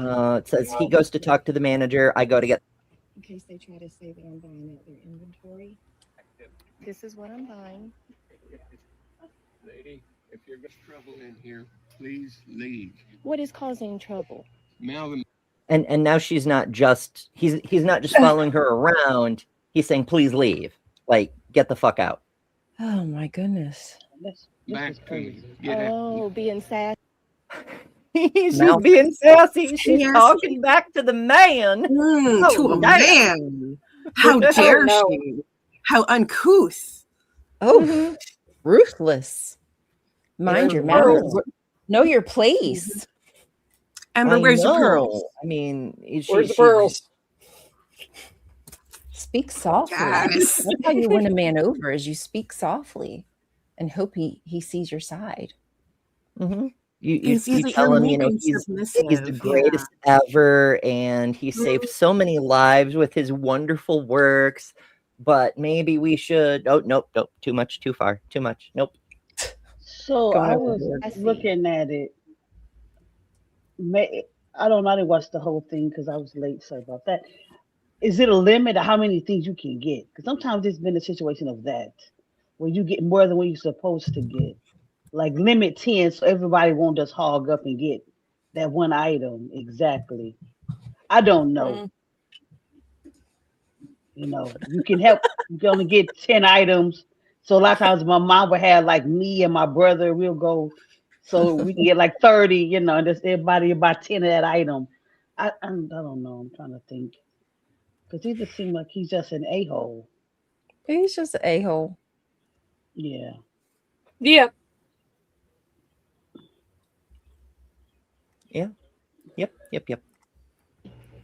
It says he goes to talk to the manager. I go to get. In case they try to say that I'm buying out their inventory. This is what I'm buying. Lady, if you're got trouble in here, please leave. What is causing trouble? Malcolm. And now she's not just he's not just following her around. He's saying, please leave. Like, get the fuck out. Oh my goodness. Back to me. Being sassy. She's being sassy. She's talking back to the man. To a man. How dare she? How uncouth. Oh, ruthless. Mind your mouth. Know your place. Amber, where's the pearls? I mean, where's the pearls? Speak softly. Yes. That's how you win a man over, is you speak softly and hope he sees your side. You tell him, you know, he's the greatest ever, and he saved so many lives with his wonderful works. But maybe we should. Oh, nope, too much, too far, too much. Nope. So I was looking at it. I don't know. I didn't watch the whole thing because I was late. Sorry about that. Is it a limit of how many things you can get? Because sometimes it's been a situation of that, where you get more than what you're supposed to get. Like limit 10, so everybody won't just hog up and get that one item. Exactly. I don't know. You know, you can only get 10 items. So a lot of times my mom would have like me and my brother, we'll go, so we can get like 30, you know, and just everybody about 10 of that item. I don't know. I'm trying to think. Because he just seemed like he's just an a-hole. He's just an a-hole. Yeah. Yeah. Yep.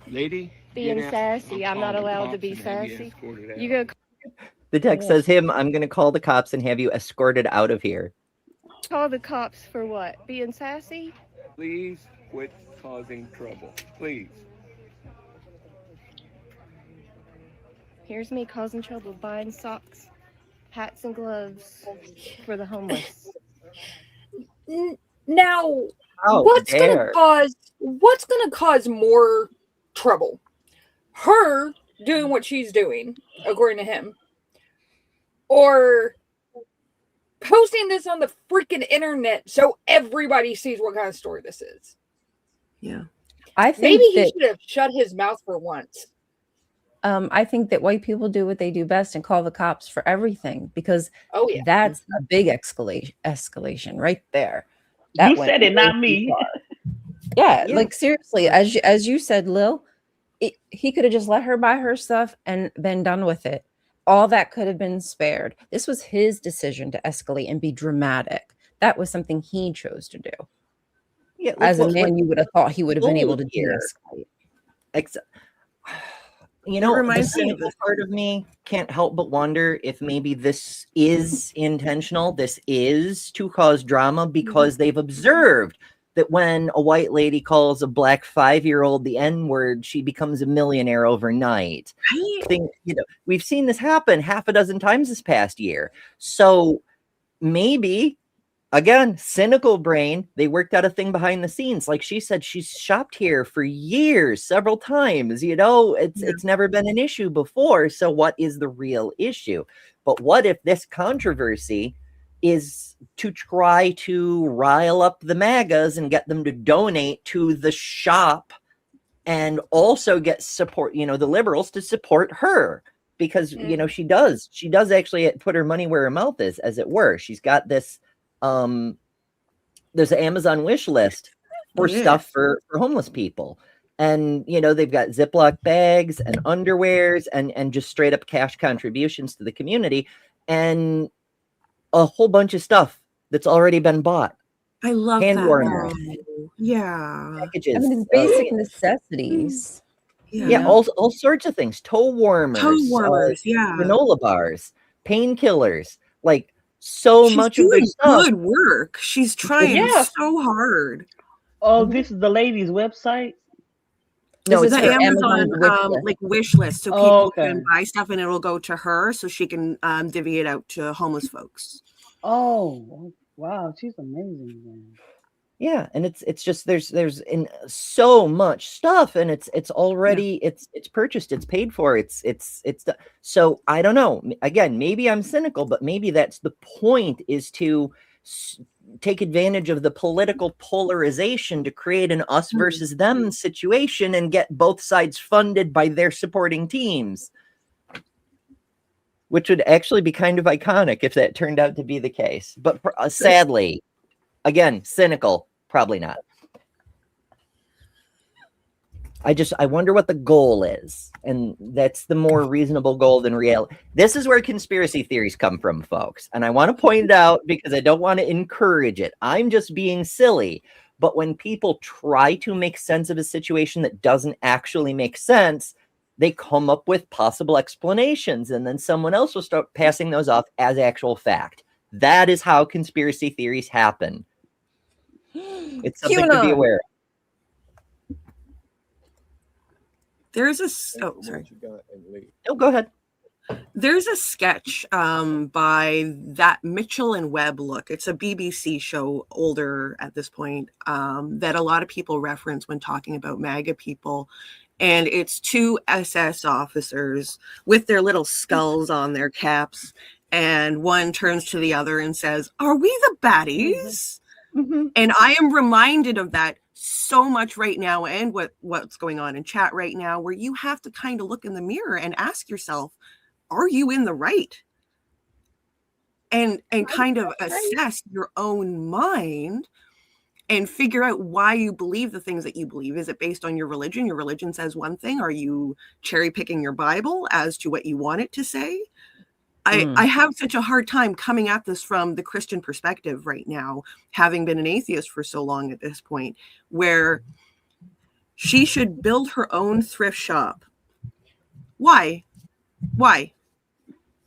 Lady, Being sassy. I'm not allowed to be sassy. You go. The text says, I'm going to call the cops and have you escorted out of here. Call the cops for what? Being sassy? Please quit causing trouble. Please. Here's me causing trouble, buying socks, hats, and gloves for the homeless. Now, How what's dare. gonna cause more trouble? Her doing what she's doing, according to him, or posting this on the freaking internet so everybody sees what kind of story this is? Yeah. I think Maybe he that should have shut his mouth for once. I think that white people do what they do best and call the cops for everything, because Oh yeah, that's a big escalation right there. That You went said it, way not too me. far. Yeah, Yeah. like seriously, as you said, Lil, he could have just let her buy her stuff and been done with it. All that could have been spared. This was his decision to escalate and be dramatic. That was something he chose to do. Yeah, As a what man, you would have thought he would have been able to here. de-escalate. You It know, the reminds me of cynical part of me can't help but wonder if maybe this is intentional. This is to cause drama because they've observed that when a white lady calls a black 5-year-old the N-word, she becomes a millionaire overnight. We've seen this happen half a dozen times this past year. So maybe, again, cynical brain, they worked out a thing behind the scenes. Like she said, she's shopped here for years, several times. It's never been an issue before. So what is the real issue? But what if this controversy is to try to rile up the MAGAs and get them to donate to the shop and also get support, the liberals to support her? Because, she does actually put her money where her mouth is, as it were. She's got this there's an Amazon wish list for stuff for homeless people. And, they've got Ziploc bags and underwears and just straight up cash contributions to the community and a whole bunch of stuff that's already been bought. I love Hand that. warmers. Yeah. I mean, it's basic necessities. Yeah, all sorts of things. Toe warmers, granola bars, painkillers, like She's much doing of their stuff. good work. She's trying so hard. Oh, this is the lady's website? No, It's it's the her Amazon wish list. So Oh, people okay. can buy stuff and it'll go to her so she can divvy it out to homeless folks. Oh, wow. She's amazing, man. Yeah, and it's just there's in so much stuff, and it's already it's purchased, it's paid for, it's so I don't know. Again, maybe I'm cynical, but maybe that's the point, is to take advantage of the political polarization to create an us versus them situation and get both sides funded by their supporting teams, which would actually be kind of iconic if that turned out to be the case. But sadly, again, cynical. Probably not. I wonder what the goal is. And that's the more reasonable goal than reality. This is where conspiracy theories come from, folks. And I want to point it out because I don't want to encourage it. I'm just being silly. But when people try to make sense of a situation that doesn't actually make sense, they come up with possible explanations. And then someone else will start passing those off as actual fact. That is how conspiracy theories happen. It's something to be aware of. There's a go ahead. There's a sketch by that Mitchell and Webb look. It's a BBC show, older at this point, that a lot of people reference when talking about MAGA people. And it's two SS officers with their little skulls on their caps. And one turns to the other and says, "Are we the baddies?" Mm-hmm. And I am reminded of that so much right now, and what's going on in chat right now, where you have to kind of look in the mirror and ask yourself, are you in the right? And kind of assess your own mind and figure out why you believe the things that you believe. Is it based on your religion? Your religion says one thing. Are you cherry picking your Bible as to what you want it to say? I have such a hard time coming at this from the Christian perspective right now, having been an atheist for so long at this point, where she should build her own thrift shop. Why? Yeah.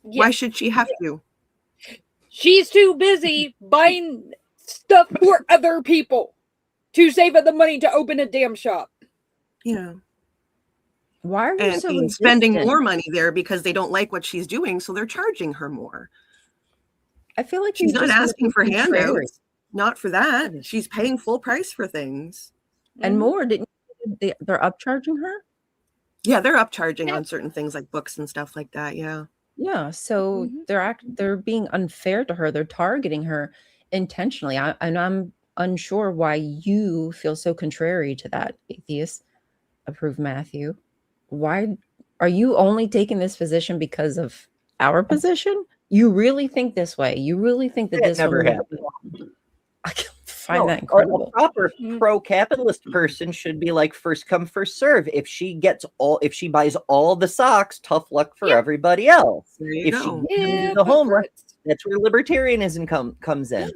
Why should she have to? She's too busy buying stuff for other people to save up the money to open a damn shop. Yeah. Why are you so spending more money there because they don't like what she's doing, so they're charging her more. I feel like she's not asking for handouts. Not for that. She's paying full price for things. And more, didn't they're upcharging her? Yeah, they're upcharging on certain things like books and stuff like that. Yeah. Yeah, so they're being unfair to her. They're targeting her intentionally. And I'm unsure why you feel so contrary to that, atheist. Approved Matthew. Why are you only taking this position because of our position? You really think this way? You really think that this never woman happened. I find that A incredible. proper pro-capitalist person should be like first come, first serve. If she buys all the socks, tough luck for everybody else. If she gives the homeless, that's where libertarianism comes in.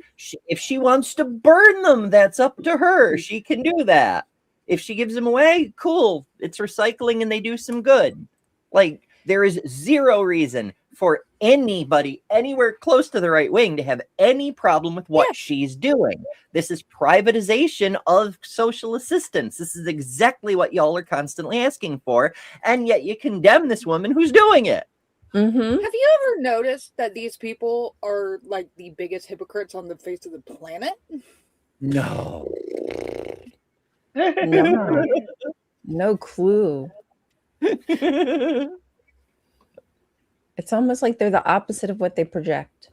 If she wants to burn them, that's up to her. She can do that. If she gives them away, cool. It's recycling and they do some good. Like, there is zero reason for anybody anywhere close to the right wing to have any problem with what she's doing. This is privatization of social assistance. This is exactly what y'all are constantly asking for. And yet you condemn this woman who's doing it. Have you ever noticed that these people are like the biggest hypocrites on the face of the planet? No. No clue. It's almost like they're the opposite of what they project.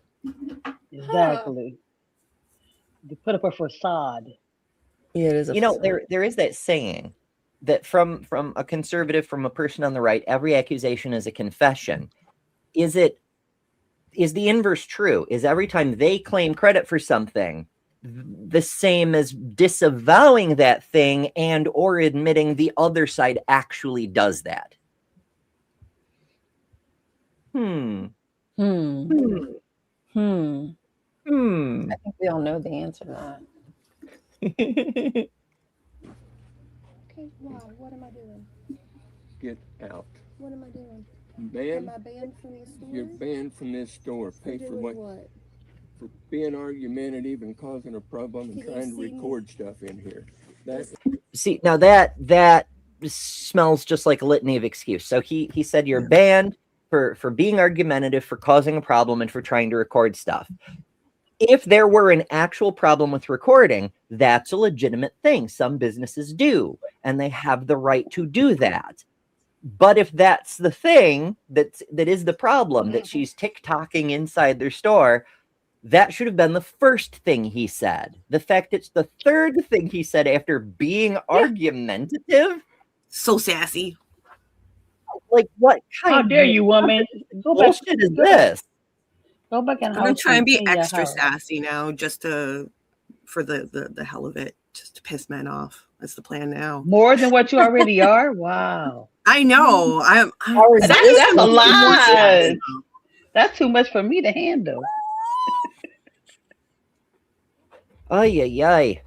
Exactly. They put up a facade. Yeah, it is. There is that saying that from a conservative, from a person on the right, every accusation is a confession. Is the inverse true? Is every time they claim credit for something the same as disavowing that thing and or admitting the other side actually does that? I think we all know the answer to that. Okay, wow, what am I doing? Get out. What am I doing? Banned? Am I banned from these stores? You're banned from this store. Pay for doing what? For being argumentative and causing a problem and Can you trying to see me? record stuff in here. See, now that smells just like a litany of excuse. So he said you're banned for being argumentative, for causing a problem, and for trying to record stuff. If there were an actual problem with recording, that's a legitimate thing. Some businesses do, and they have the right to do that. But if that's the thing that is the problem, that she's TikToking inside their store, that should have been the first thing he said. The fact it's the third thing he said after being argumentative. So sassy. Like, what kind How dare you, woman? Go back. Bullshit is this? Go back and I'm gonna try and be extra sassy now, just for the hell of it, just to piss men off. That's the plan now. More than what you already are. Wow. I know. That's a lot. That's too much for me to handle. Ay.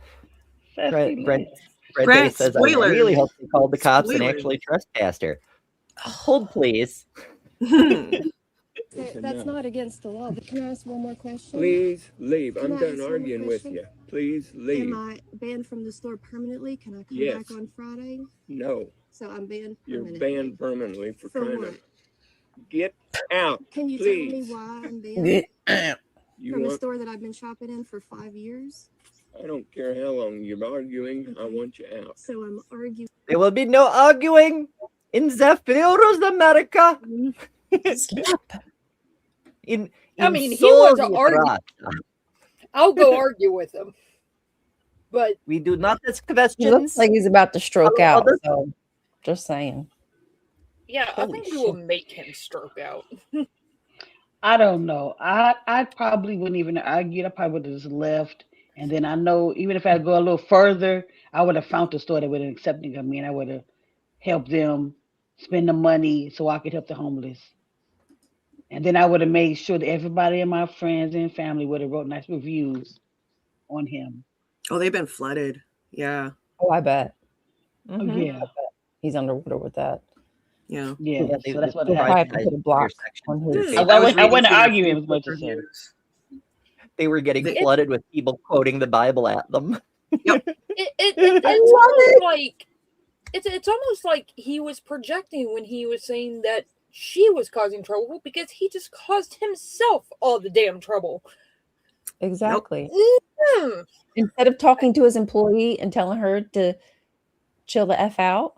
Brent says, I really hope they called the cops and actually trespassed her. Hold, please. That's not against the law. But can I ask one more question? Please leave. I'm done arguing with you. Please leave. Am I banned from the store permanently? Can I come back on Friday? No. So I'm banned permanently. You're banned permanently for trying what? to get out. Can you please. tell me why I'm banned from a store that I've been shopping in for 5 years? I don't care how long you're arguing. I want you out. So I'm arguing. There will be no arguing in the fields of America. I mean, he wants to argue. I'll go argue with him. But we do not ask questions. He looks like he's about to stroke out. So just saying. Yeah, I think we will make him stroke out. I don't know. I probably wouldn't even argue. I probably would have just left. And then I know even if I go a little further, I would have found a store that would have accepted me, and I would have helped them spend the money so I could help the homeless. And then I would have made sure that everybody in my friends and family would have wrote nice reviews on him. Oh, they've been flooded. Yeah. Oh, I bet. Mm-hmm. Yeah. I bet. He's underwater with that. Yeah. Yeah. So that's what I put a block on his. I wouldn't argue as much as him. They were getting flooded with people quoting the Bible at them. Yep. It's almost like he was projecting when he was saying that she was causing trouble because he just caused himself all the damn trouble. Exactly. Instead of talking to his employee and telling her to chill the F out,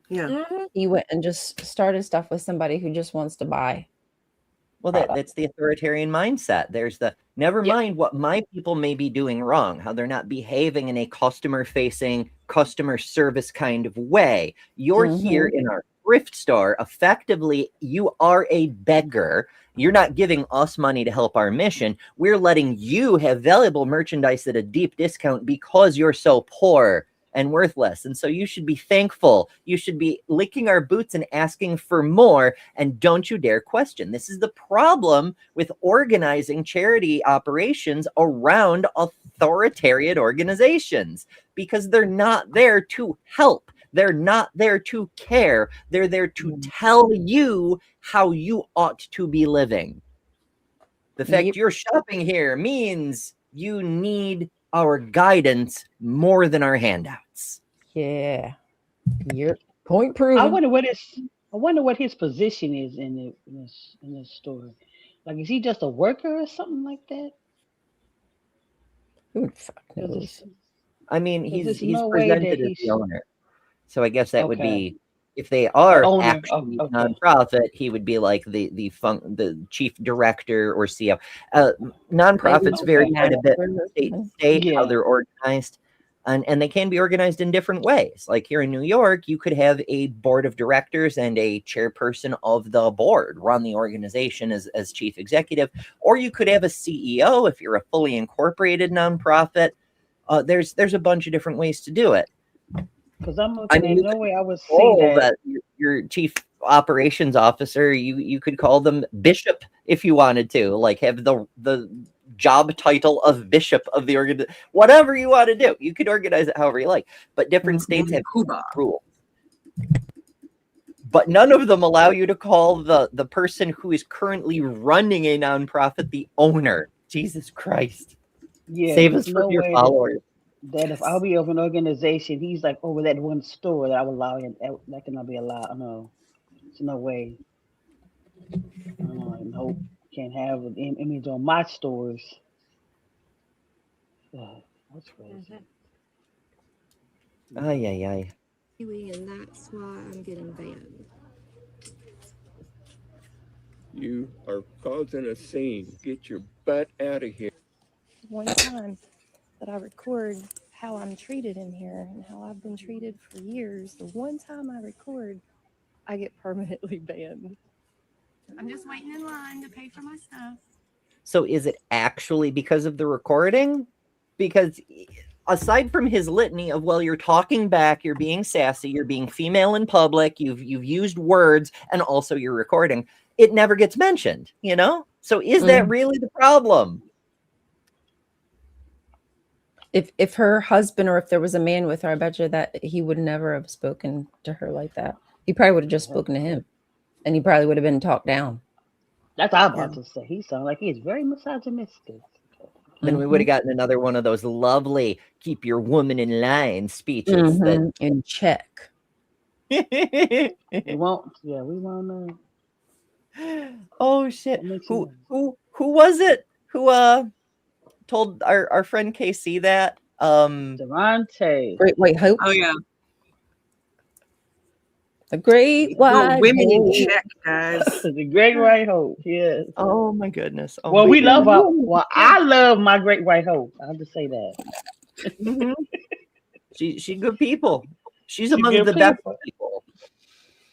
Yeah. he went and just started stuff with somebody who just wants to buy. Well, that's the authoritarian mindset. There's the never mind what my people may be doing wrong, how they're not behaving in a customer-facing, customer service kind of way. You're here in our thrift store. Effectively, you are a beggar. You're not giving us money to help our mission. We're letting you have valuable merchandise at a deep discount because you're so poor and worthless. And so you should be thankful. You should be licking our boots and asking for more. And don't you dare question. This is the problem with organizing charity operations around authoritarian organizations, because they're not there to help. They're not there to care. They're there to tell you how you ought to be living. The fact you're shopping here means you need our guidance more than our handouts. Yeah. Your point proven. I wonder what his position is in this store. Like, is he just a worker or something like that? Who the fuck knows? I mean, he's no way that presented as the he's- owner. So I guess that would Okay. be, if they are owner, actually okay. nonprofit, he would be like the chief director or CEO. Nonprofits vary quite a bit from state to state, how they're organized. And they can be organized in different ways. Like here in New York, you could have a board of directors and a chairperson of the board run the organization as chief executive, or you could have a CEO if you're a fully incorporated nonprofit. There's a bunch of different ways to do it. Because I'm looking at no way I would see that. Your chief operations officer, you could call them bishop if you wanted to, like have the job title of bishop of the organization, whatever you want to do. You could organize it however you like, but different states have rules. But none of them allow you to call the person who is currently running a nonprofit the owner. Jesus Christ. Yeah, Save us from your followers. That if I'll be of an organization, he's like over that one store that I would allow him. That cannot be allowed. No, there's no way. Nope, can't have an image on my stores. That's crazy. Ay, ay, ay. And that's why I'm getting banned. You are causing a scene. Get your butt out of here. One time that I record how I'm treated in here and how I've been treated for years, the one time I record, I get permanently banned. I'm just waiting in line to pay for my stuff. So is it actually because of the recording? Because aside from his litany of, well, you're talking back, you're being sassy, you're being female in public, you've used words, and also you're recording, it never gets mentioned, you know? So is that really the problem? If her husband, or if there was a man with her, I bet you that he would never have spoken to her like that. He probably would have just spoken to him, and he probably would have been talked down. That's what I'm about to say. He sounds like he's very misogynistic. Then we would have gotten another one of those lovely "keep your woman in line" speeches that in check. We won't. Yeah, we won't know. Oh shit! Who was it? Who told our friend KC that? Durante. Great White Hope. Oh yeah. The Great White women Hope. in check, guys. The Great White Hope. Yes. Oh my goodness. Oh, well, we love goodness. Well, I love my Great White Hope. I'll just say that. She's good people. She's among the best people.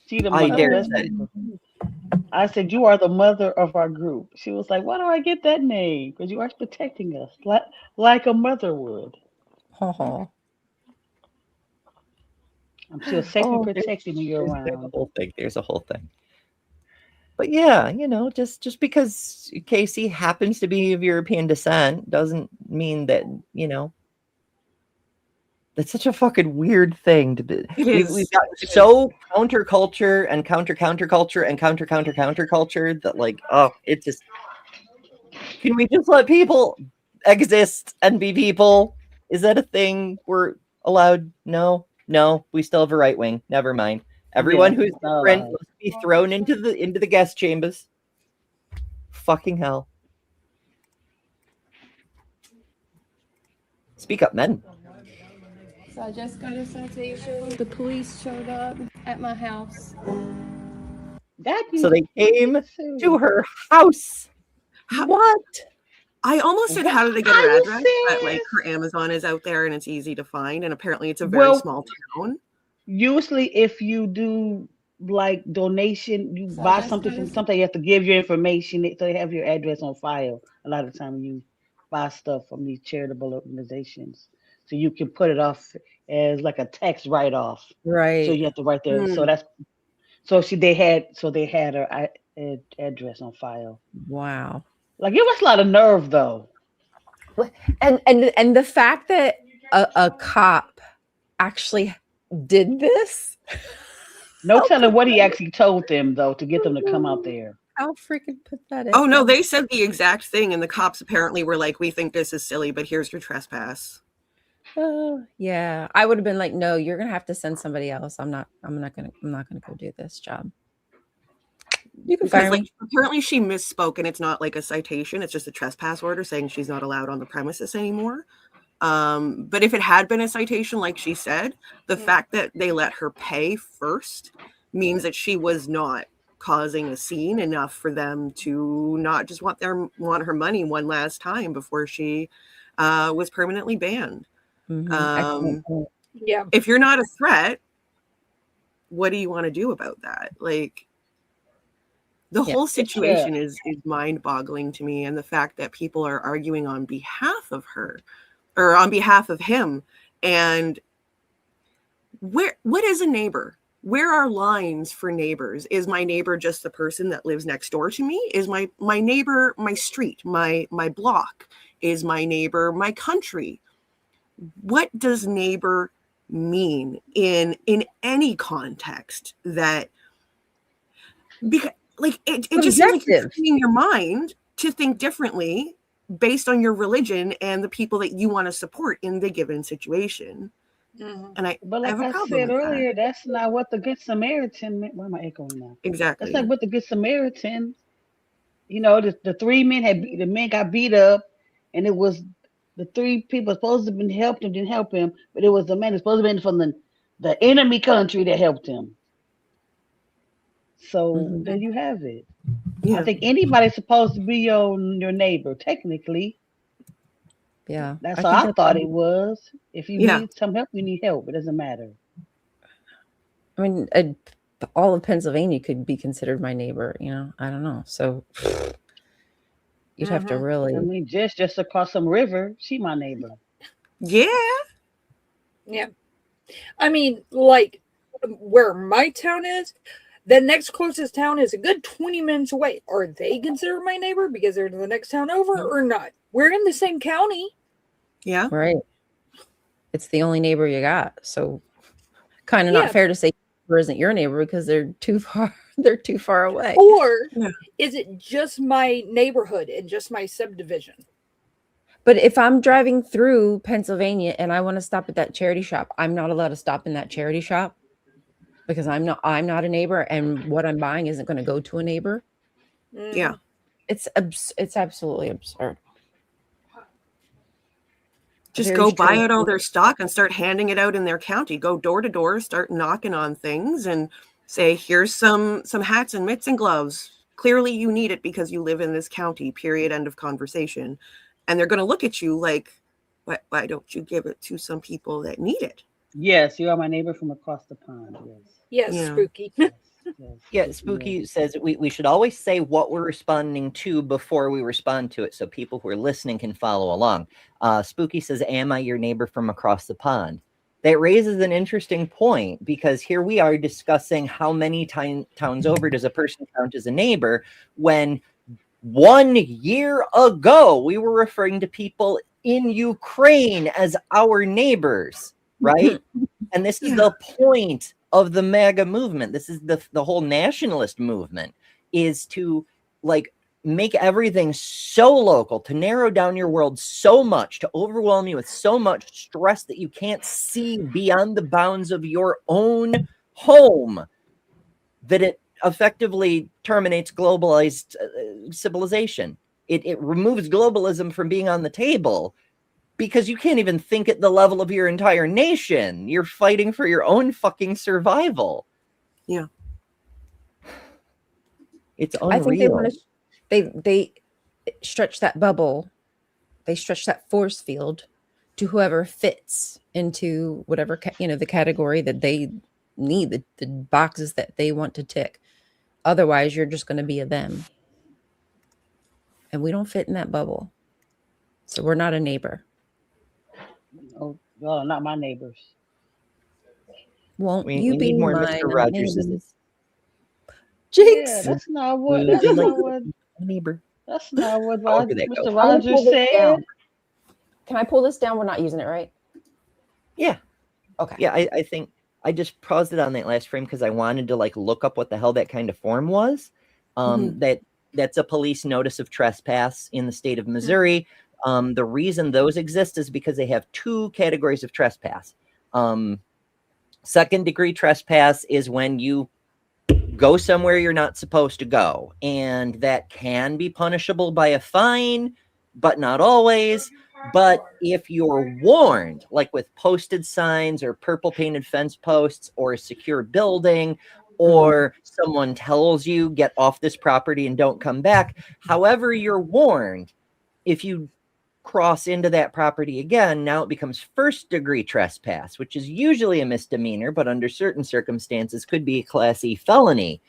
She's the I dare best say. people. I said, you are the mother of our group. She was like, why do I get that name? Because you are protecting us like a mother would. I'm still safe and protecting you around. There's a whole thing. But yeah, you know, just because Casey happens to be of European descent doesn't mean that, you know, that's such a fucking weird thing to be. We've got so counterculture and counterculture and counterculture that, like, oh, it just, can we just let people exist and be people? Is that a thing we're allowed? No, we still have a right wing. Never mind. Everyone who's different must be thrown into the guest chambers. Fucking hell. Speak up, men. So I just got a citation. The police showed up at my house. So they came to her house. What? I almost said, What? how did they get Are her you address? But like, serious? her Amazon is out there and it's easy to find. And apparently it's a very small town. Usually if you do like donation, you So I buy just something got from a something, you have to give your information so they have your address on file. A lot of the time you buy stuff from these charitable organizations. So you can put it off as like a tax write-off. So Right. you have to write there. So Hmm. that's they had her address on file. Wow. Like it was a lot of nerve though. And the fact that a cop actually did this. No telling what he actually told them though to get them to come out there. How freaking pathetic. Oh no, they said the exact thing, and the cops apparently were like, "We think this is silly, but here's your trespass." Yeah, I would have been like, no, you're gonna have to send somebody else. I'm not gonna go do this job. You can fire me. Apparently she misspoke, and it's not like a citation; it's just a trespass order saying she's not allowed on the premises anymore. But if it had been a citation, like she said, the fact that they let her pay first means that she was not causing a scene enough for them to not just want her money one last time before she was permanently banned. Yeah. If you're not a threat, what do you want to do about that? Like, the whole situation is mind-boggling to me, and the fact that people are arguing on behalf of her or on behalf of him. And what is a neighbor? Where are lines for neighbors? Is my neighbor just the person that lives next door to me? Is my neighbor my street, my block? Is my neighbor my country? What does neighbor mean in any context? That, because like it just seems like you're training your mind to think differently based on your religion and the people that you want to support in the given situation. And but I like have a I problem said with earlier, that's not what the Good Samaritan meant. Why am I echoing now? Exactly. That's not what the Good Samaritan, the three men the men got beat up, and it was the three people supposed to have been helped him, didn't help him, but it was the man supposed to have been from the enemy country that helped him. So there you have it. Yeah. I think anybody's supposed to be your neighbor, technically. Yeah. That's how I thought it was. If you Yeah. need some help, you need help. It doesn't matter. I mean, all of Pennsylvania could be considered my neighbor, I don't know. So you'd have to really. I mean, just across some river, she my neighbor. Yeah. Yeah. I mean, like where my town is, the next closest town is a good 20 minutes away. Are they considered my neighbor because they're the next town over or not? We're in the same county. Yeah. Right. It's the only neighbor you got. So kind of not fair to say neighbor isn't your neighbor because they're too far. They're too far away. Or is it just my neighborhood and just my subdivision? But if I'm driving through Pennsylvania and I want to stop at that charity shop, I'm not allowed to stop in that charity shop because I'm not a neighbor, and what I'm buying isn't going to go to a neighbor. Yeah. It's absolutely absurd. Just go buy out all their stock and start handing it out in their county. Go door to door, start knocking on things and say, here's some hats and mitts and gloves. Clearly you need it because you live in this county, period, end of conversation. And they're going to look at you like, why don't you give it to some people that need it? Yes, you are my neighbor from across the pond. Yes, Spooky. Yeah, Spooky says we should always say what we're responding to before we respond to it so people who are listening can follow along. Spooky says, am I your neighbor from across the pond? That raises an interesting point because here we are discussing how many towns over does a person count as a neighbor when 1 year ago we were referring to people in Ukraine as our neighbors, right? And this is the point of the MAGA movement. This is the whole nationalist movement, is to like make everything so local, to narrow down your world so much, to overwhelm you with so much stress that you can't see beyond the bounds of your own home, that it effectively terminates globalized civilization. It removes globalism from being on the table because you can't even think at the level of your entire nation. You're fighting for your own fucking survival. Yeah. It's unreal. I think they want to, they stretch that bubble. They stretch that force field to whoever fits into whatever, the category that they need, the boxes that they want to tick. Otherwise, you're just going to be a them. And we don't fit in that bubble. So we're not a neighbor. Oh, y'all are not my neighbors. Won't we you be need more mine? Mr. Rogers. Jinx. Yeah, that's not what. That's not what. Neighbor. That's not what However that goes. Mr. Rogers said. Can I pull this down? We're not using it, right? Yeah. Okay. Yeah, I think I just paused it on that last frame because I wanted to like look up what the hell that kind of form was. That's a police notice of trespass in the state of Missouri. The reason those exist is because they have two categories of trespass. Second degree trespass is when you go somewhere you're not supposed to go, and that can be punishable by a fine, but not always. But if you're warned, like with posted signs or purple painted fence posts or a secure building, or someone tells you get off this property and don't come back, however you're warned, if you cross into that property again, now it becomes first degree trespass, which is usually a misdemeanor, but under certain circumstances could be a Class E felony.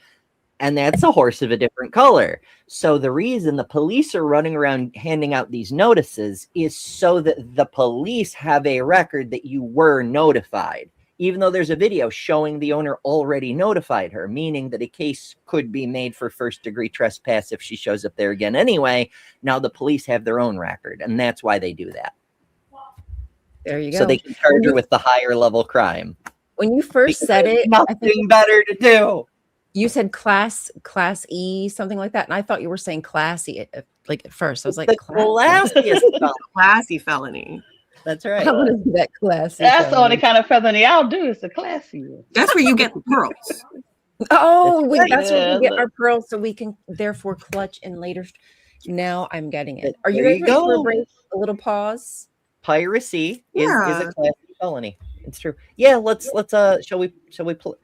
And that's a horse of a different color. So the reason the police are running around handing out these notices is so that the police have a record that you were notified, even though there's a video showing the owner already notified her, meaning that a case could be made for first degree trespass if she shows up there again anyway. Now the police have their own record, and that's why they do that. There you go. So they can charge her with the higher level crime. When you first said it, nothing better to do. You said class E, something like that, and I thought you were saying classy at first. I was like, classy felony. That's right. I want to do that classy. That's the only kind of felony I'll do. Is the classy one. That's where you get the pearls. Oh, wait, that's where we get our pearls, so we can therefore clutch in later. Now I'm getting it. Are you ready for a break? A little pause. Piracy is a classy felony. It's true. Yeah, let's shall we play?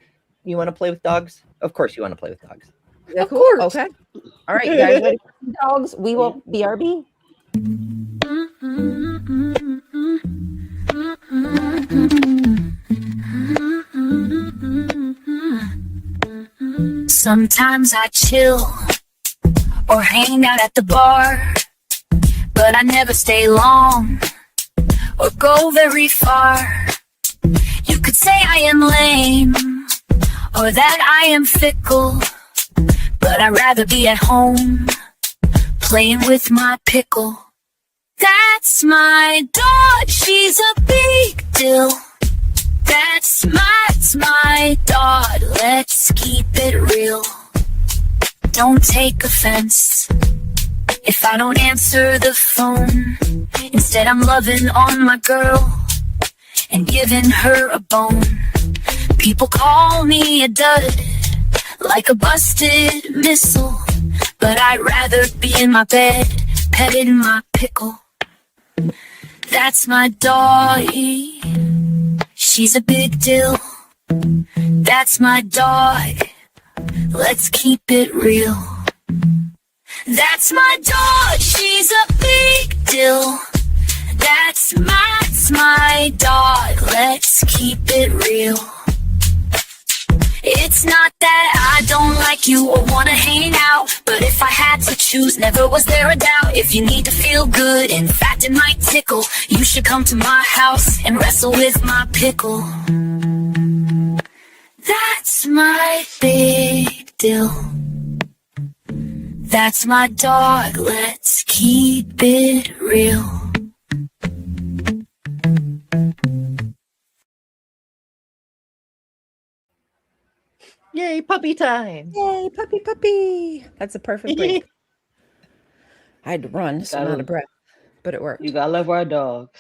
You want to play with dogs? Of course you want to play with dogs. Of course. Okay. All right, guys, ready for some dogs? We will BRB. Sometimes I chill or hang out at the bar, but I never stay long or go very far. You could say I am lame or that I am fickle, but I'd rather be at home playing with my pickle. That's my dog, she's a big deal. That's my dog, let's keep it real. Don't take offense if I don't answer the phone. Instead I'm loving on my girl and giving her a bone. People call me a dud, like a busted missile, but I'd rather be in my bed, petting my pickle. That's my doggy, she's a big deal. That's my dog, let's keep it real. That's my dog, she's a big deal. That's my dog, let's keep it real. It's not that I don't like you or wanna hang out, but if I had to choose, never was there a doubt. If you need to feel good, in fact it might tickle, you should come to my house and wrestle with my pickle. That's my big deal. That's my dog, let's keep it real. Yay, puppy time. Yay, puppy. That's a perfect break. I had to run, so I'm out of breath, but it worked. You gotta love our dogs.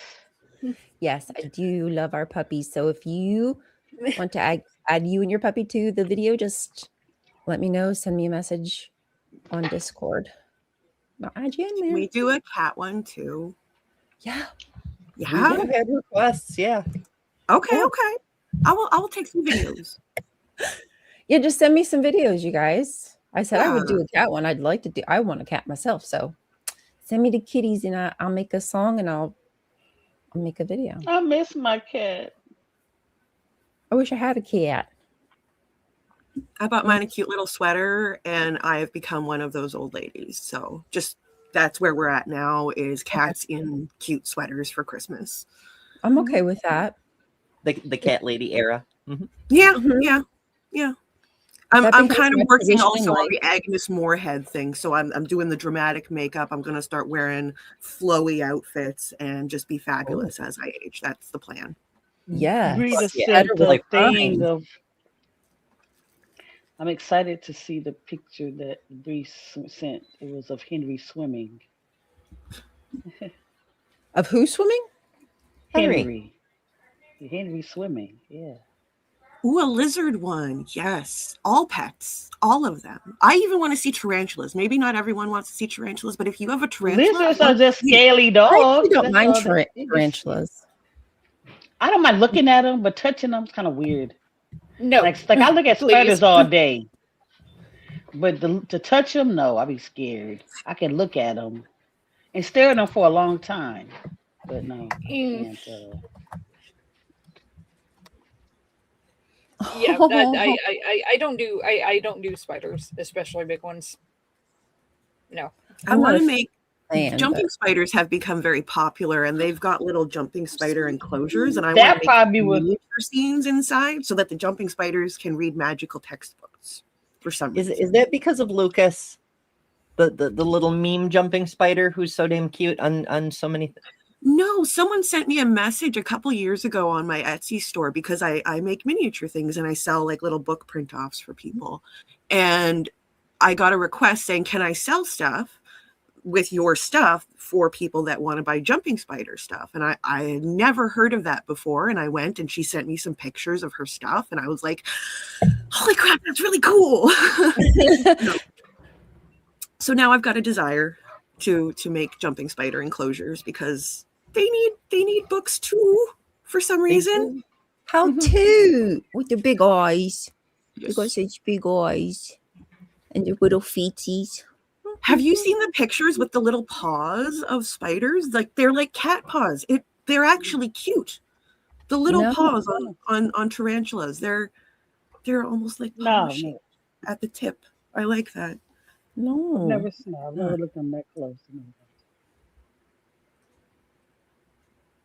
Yes, I do love our puppies. So if you want to add you and your puppy to the video, just let me know. Send me a message on Discord. I'll add you in there. We do a cat one too. Yeah. Yeah. We've had requests. Yeah. Okay. Yeah. Okay. I will take some videos. Yeah, just send me some videos, you guys. I said I would Yeah. do a cat one. I want a cat myself. So send me the kitties and I'll make a song and I'll make a video. I miss my cat. I wish I had a cat. I bought mine a cute little sweater, and I have become one of those old ladies. So just that's where we're at now, is cats in cute sweaters for Christmas. I'm okay with that. The cat lady era. Mm-hmm. Yeah, Mhm. yeah. I'm That kind becomes of my working tradition in also on life. the Agnes Moorehead thing. So I'm doing the dramatic makeup. I'm gonna start wearing flowy outfits and just be fabulous as I age. That's the plan. Yes. Bree just Yeah. said the Like thing mine. of. I'm excited to see the picture that Bree sent. It was of Henry swimming. Of who swimming? Henry swimming. Yeah. Ooh, a lizard one. Yes. All pets. All of them. I even want to see tarantulas. Maybe not everyone wants to see tarantulas, but if you have a tarantula, Lizards are just scaly I dogs. actually don't That's mind all they- they just- tarantulas. I don't mind looking at them, but touching them is kind of weird. No. Like I look at Please. spiders all day, but to touch them, no, I'd be scared. I can look at them and stare at them for a long time, but no, I can't. Yeah, that, I don't do I don't do spiders, especially big ones. No. I want to make fan, jumping but- spiders have become very popular, and they've got little jumping spider enclosures, and I That want to probably make would- miniature scenes inside so that the jumping spiders can read magical textbooks for some reason. Is that because of Lucas, the little meme jumping spider who's so damn cute on so many? No, someone sent me a message a couple years ago on my Etsy store, because I make miniature things and I sell like little book print offs for people. And I got a request saying, can I sell stuff with your stuff for people that want to buy jumping spider stuff? And I had never heard of that before. And I went and she sent me some pictures of her stuff. And I was like, holy crap, that's really cool. So now I've got a desire to make jumping spider enclosures, because they need books too for some reason. How to with the big eyes. Yes. You got such big eyes and the little feeties. Have you seen the pictures with the little paws of spiders? Like they're like cat paws. They're actually cute. The little No. paws on tarantulas. They're almost like No, paw-shaped at the tip. I like that. No. I've never looked at them that close.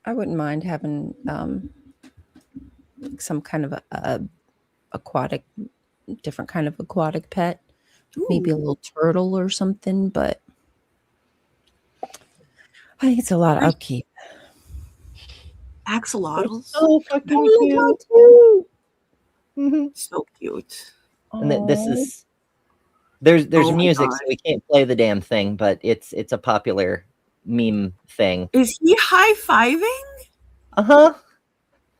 I wouldn't mind having some kind of a aquatic, different kind of aquatic pet. Maybe a little turtle or something, but I think it's a lot of upkeep. Axolotls. Oh, fucking cute. So cute. And this is there's Oh my music, God. so we can't play the damn thing, but it's a popular meme thing. Is he high-fiving? Uh-huh.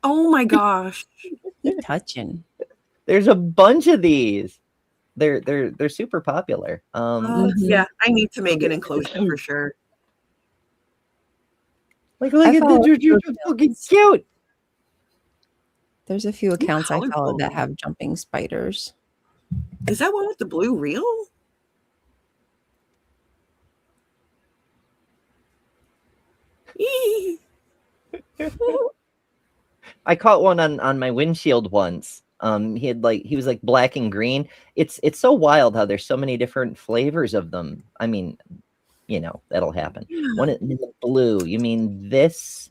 Oh my gosh. You're touching. There's a bunch of these. They're super popular. Yeah, I need to make an enclosure for sure. Like, look I at follow the Juju, fucking cute. There's a few accounts I follow colorful. that have jumping spiders. Is that one with the blue reel? Eee. I caught one on my windshield once. He was like black and green. It's so wild how there's so many different flavors of them. I mean, that'll happen. One in the blue. You mean this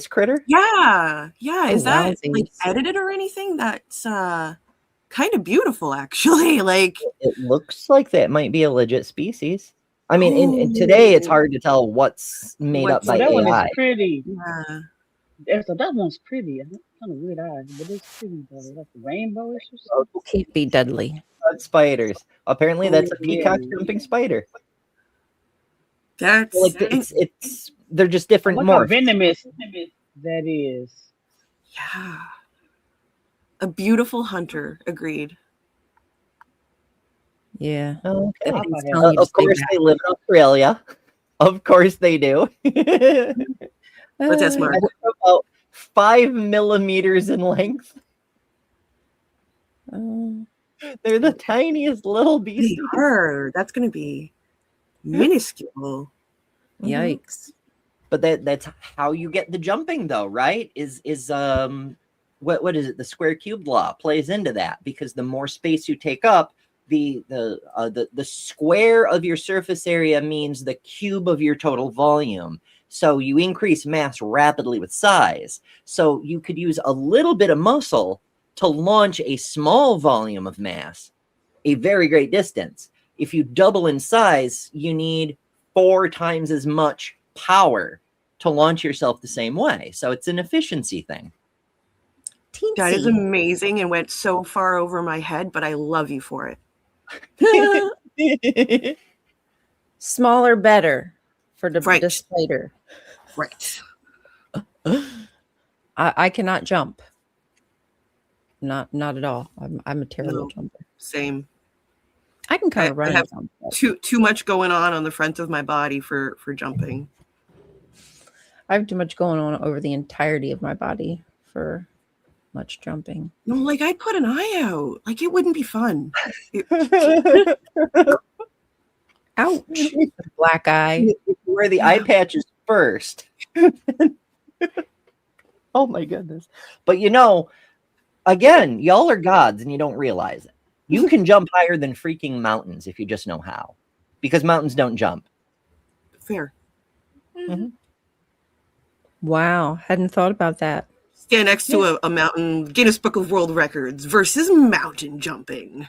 critter? Yeah. Oh, Is that like wowzers. edited or anything? That's kind of beautiful, actually. Like, It looks like that might be a legit species. I mean, in today it's hard to tell what's made up by that one AI. is pretty. yeah. That one's pretty. Kind of weird eyes, but it's pretty though. Like rainbowish or something. Can't be deadly. Spiders. Apparently, that's a peacock yeah. jumping spider. That's Like it's they're just different Look how morphs. venomous that is. yeah. A beautiful hunter. Agreed. Yeah. Okay. That thing's Of telling you to Of stay course, back. they live in Australia. Of course, they do. I What's that, Mark? About 5 millimeters in length. They're the tiniest little beasties. They are. That's going to be minuscule. Yikes. But that's how you get the jumping, though, right? Is what is it? The square cube law plays into that, because the more space you take up, the square of your surface area means the cube of your total volume. So you increase mass rapidly with size. So you could use a little bit of muscle to launch a small volume of mass a very great distance. If you double in size, you need 4 times as much power to launch yourself the same way. So it's an efficiency thing. Teensy. That is amazing and went so far over my head, but I love you for it. Smaller, better for the Right. spider. Right. I cannot jump. Not at all. I'm a terrible jumper. Same. I can kind of run. I have too much going on the front of my body for jumping. I have too much going on over the entirety of my body for much jumping. No, like I'd put an eye out. Like it wouldn't be fun. Ouch. Black eye. Wear the eye patches first. Oh my goodness. But again, y'all are gods and you don't realize it. You can jump higher than freaking mountains if you just know how, because mountains don't jump. Fair. Mm-hmm. Wow. Hadn't thought about that. Stand next to a mountain, Guinness Book of World Records versus mountain jumping.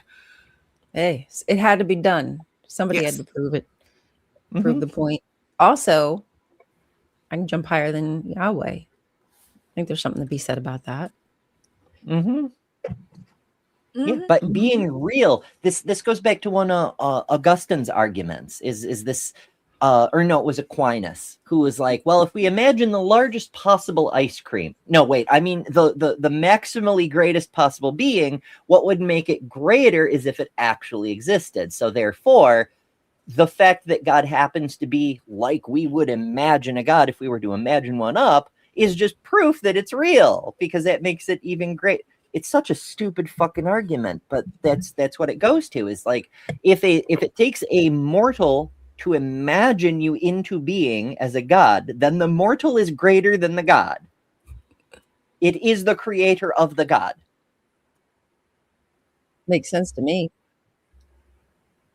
Hey, it had to be done. Somebody had to prove it. Prove the point. Also, I can jump higher than Yahweh. I think there's something to be said about that. Yeah, but being real, this goes back to one of Augustine's arguments. Is this, or no, it was Aquinas who was like, well, if we imagine the largest possible ice cream, no, wait, I mean the maximally greatest possible being, what would make it greater is if it actually existed. So therefore, the fact that God happens to be like we would imagine a God if we were to imagine one up is just proof that it's real, because that makes it even great. It's such a stupid fucking argument, but that's what it goes to, is like, if it takes a mortal to imagine you into being as a god, then the mortal is greater than the god. It is the creator of the god. Makes sense to me.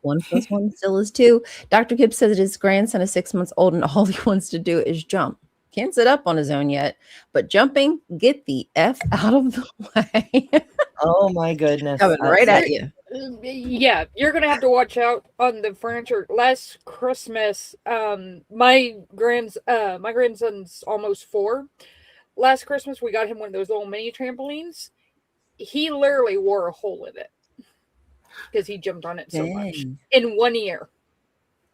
1 + 1 still is 2. Dr. Gibbs says that his grandson is 6 months old and all he wants to do is jump. Can't sit up on his own yet, but jumping, get the F out of the way. Oh my goodness. Coming right at you. Yeah, you're gonna have to watch out on the furniture. Last Christmas, my grandson's almost 4. Last Christmas, we got him one of those little mini trampolines. He literally wore a hole in it because he jumped on it so much in 1 year.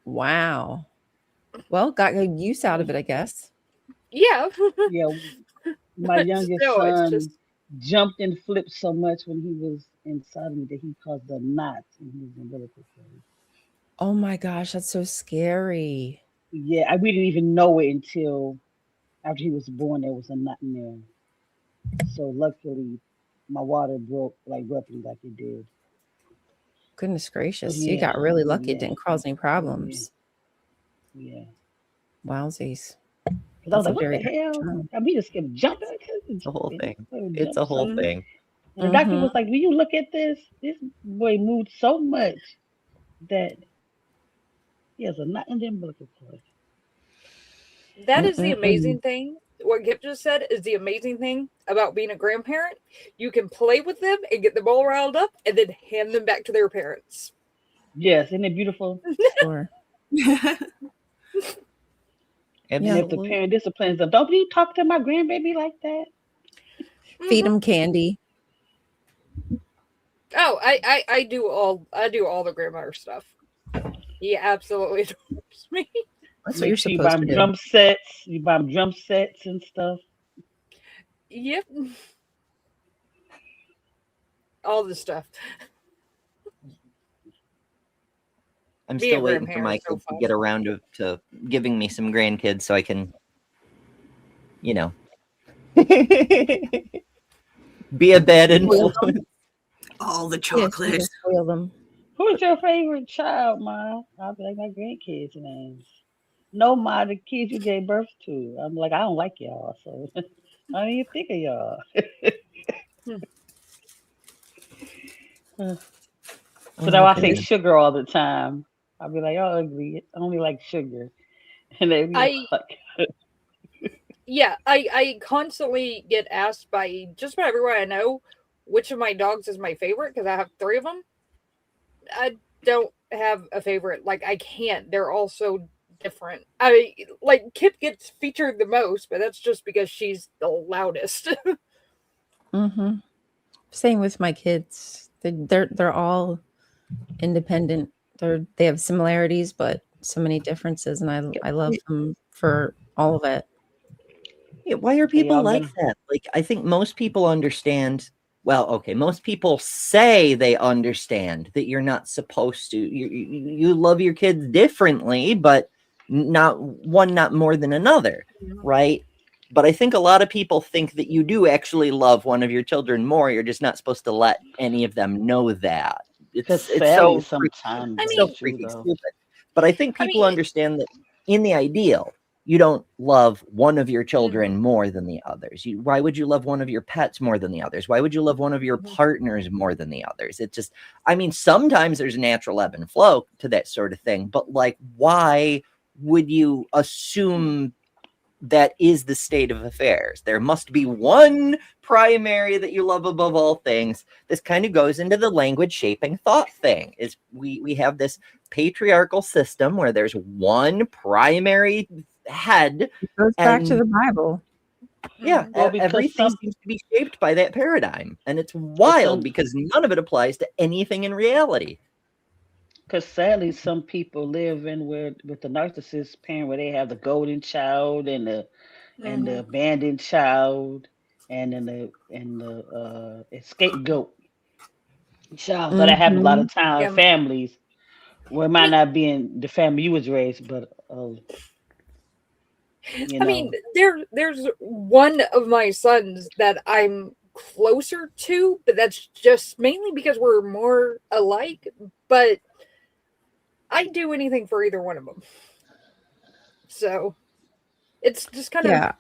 Wow. Well, got good use out of it, I guess. Yeah. Yeah. My youngest son jumped and flipped so much when he was inside me that he caused a knot in his umbilical cord. Oh my gosh, that's so scary. Yeah, we didn't even know it until after he was born. There was a knot in there. So luckily, my water broke roughly like it did. Goodness gracious, you got really lucky. It didn't cause any problems. Yeah. Wowsies. I was like, what the hell? I mean, just kept jumping. It's a whole thing. It's a whole thing. And the doctor was like, when you look at this boy moved so much that he has a knot in the umbilical cord. That is the amazing thing. What Kip just said is the amazing thing about being a grandparent. You can play with them and get them all riled up and then hand them back to their parents. Yes, isn't it beautiful? Sure. And if the parent disciplines them, don't you talk to my grandbaby like that? Feed them candy. Oh, I do all the grandmother stuff. He absolutely adores me. That's what you're supposed to do. You buy them drum sets and stuff. Yep. All the stuff. I'm still waiting for my kids to get around to giving me some grandkids so I can, you know, be a bad influence. All the Yes, you can chocolates. spoil them. Who's your favorite child, Ma? I'll be like my grandkids' names. No, Ma, the kids you gave birth to. I'm like, I don't like y'all, so I don't even think of y'all. So now Oh, I say goodness. sugar all the time. I'll be like, y'all ugly. I only like sugar. And they be I like, yeah, I constantly get asked by just about everyone I know which of my dogs is my favorite because I have 3 of them. I don't have a favorite. Like I can't. They're all so different. I like Kip gets featured the most, but that's just because she's the loudest. Mm-hmm. Same with my kids. They're all independent. They have similarities, but so many differences, and I love them for all of it. Yeah, why are so people y'all like gonna that? Like, I think most people understand. Well, okay, most people say they understand that you're not supposed to. You love your kids differently, but not more than another, right? But I think a lot of people think that you do actually love one of your children more. You're just not supposed to let any of them know that. because It's sadly so sometimes I that's so mean, true freaking though. stupid. But I think I people mean, understand that in the ideal, you don't love one of your Mhm. children more than the others. Why would you love one of your pets more than the others? Why would you love one of your partners more than the others? It just, I mean, sometimes there's a natural ebb and flow to that sort of thing, but like, why would you assume that is the state of affairs? There must be one primary that you love above all things. This kind of goes into the language shaping thought thing. Is we have this patriarchal system where there's one primary head, It goes back to and the Bible. yeah, Well, because everything some seems to be shaped by that paradigm, and it's because wild some because none of it applies to anything in reality. because sadly some people live in where with the narcissist parent where they have the golden child and the abandoned child and then the scapegoat child. So that happens a lot Mm-hmm. of time in yeah. families where it I might mean, not be in the family you was raised, but you I mean, know, there's one of my sons that I'm closer to, but that's just mainly because we're more alike. But I'd do anything for either one of them. So it's just kind of Yeah,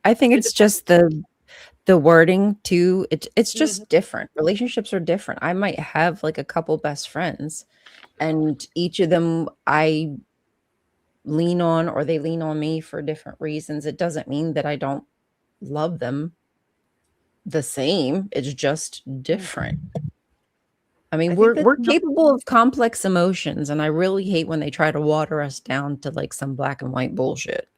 I think it it's depends. just the wording too. It's Mhm. just different. Relationships are different. I might have like a couple best friends, and each of them I lean on or they lean on me for different reasons. It doesn't mean that I don't love them the same. It's just different. I mean, I think that we're capable of complex emotions, and I really hate when they try to water us down to like some black and white bullshit.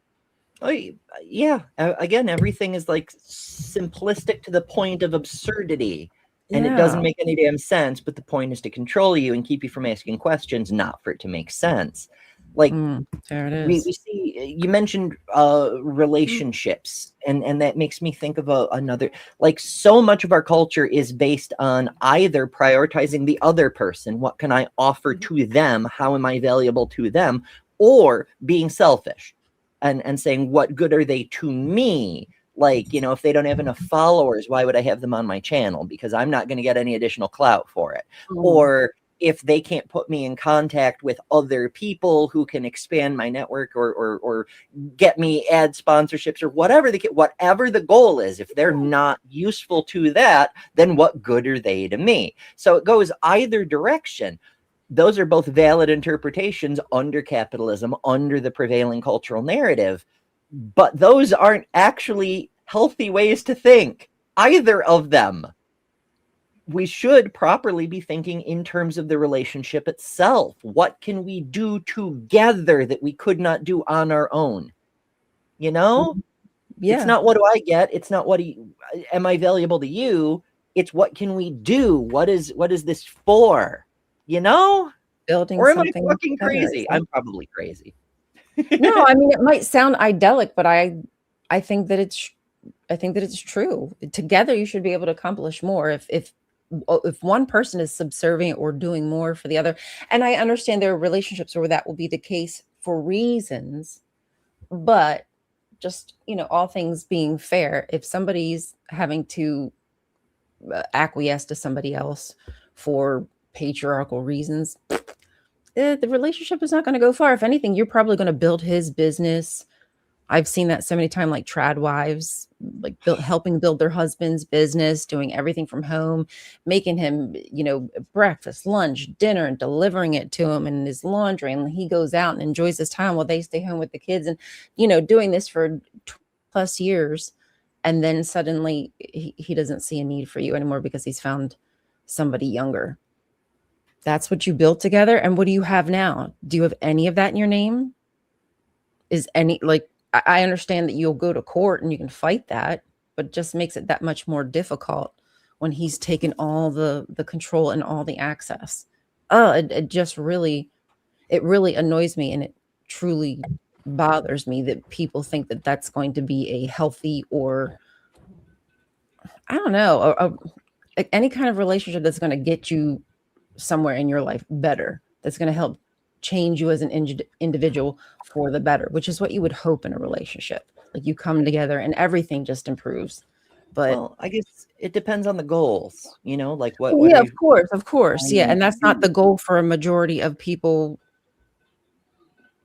Oh, yeah. Again, everything is like simplistic to the point of absurdity, and it doesn't Yeah. make any damn sense. But the point is to control you and keep you from asking questions, not for it to make sense. Like There it we is. see, you mentioned relationships, and that makes me think of another. Like, so much of our culture is based on either prioritizing the other person, what can I offer to them, how am I valuable to them, or being selfish and saying what good are they to me. Like, if they don't have enough followers, why would I have them on my channel? Because I'm not going to get any additional clout for it. Or if they can't put me in contact with other people who can expand my network or get me ad sponsorships or whatever the goal is, if they're not useful to that, then what good are they to me? So it goes either direction. Those are both valid interpretations under capitalism, under the prevailing cultural narrative, but those aren't actually healthy ways to think, either of them. We should properly be thinking in terms of the relationship itself. What can we do together that we could not do on our own? It's Yeah. not what do I get? It's not am I valuable to you? It's what can we do? What is this for? Building Or am I something fucking better. crazy? I'm probably crazy. No, I mean it might sound idyllic, but I think that it's true. Together you should be able to accomplish more if one person is subservient or doing more for the other. And I understand there are relationships where that will be the case for reasons, but just, all things being fair, if somebody's having to acquiesce to somebody else for patriarchal reasons, the relationship is not going to go far. If anything, you're probably going to build his business. I've seen that so many times, like trad wives, like helping build their husband's business, doing everything from home, making him, breakfast, lunch, dinner, and delivering it to him and his laundry. And he goes out and enjoys his time while they stay home with the kids, and, doing this for plus years. And then suddenly he doesn't see a need for you anymore because he's found somebody younger. That's what you built together. And what do you have now? Do you have any of that in your name? Is any, like, I understand that you'll go to court and you can fight that, but it just makes it that much more difficult when he's taken all the control and all the access. It just really, it really annoys me, and it truly bothers me that people think that that's going to be a healthy, or I don't know, any kind of relationship that's going to get you somewhere in your life better, that's going to help change you as an individual for the better, which is what you would hope in a relationship. Like, you come together and everything just improves. But well, I guess it depends on the goals, like what yeah, are of course. Yeah. And that's not the goal for a majority of people,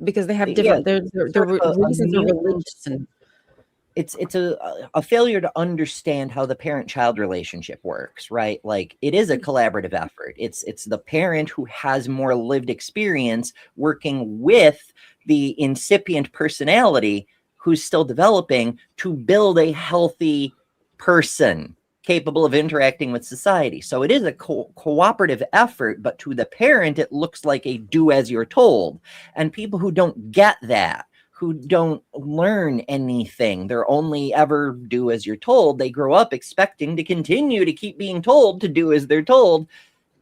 because they have different, their reasons are religious, and it's a failure to understand how the parent-child relationship works, right? Like, it is a collaborative effort. It's the parent who has more lived experience working with the incipient personality who's still developing to build a healthy person capable of interacting with society. So it is a cooperative effort, but to the parent, it looks like a do as you're told. And people who don't get that, who don't learn anything, they're only ever do as you're told, they grow up expecting to continue to keep being told to do as they're told.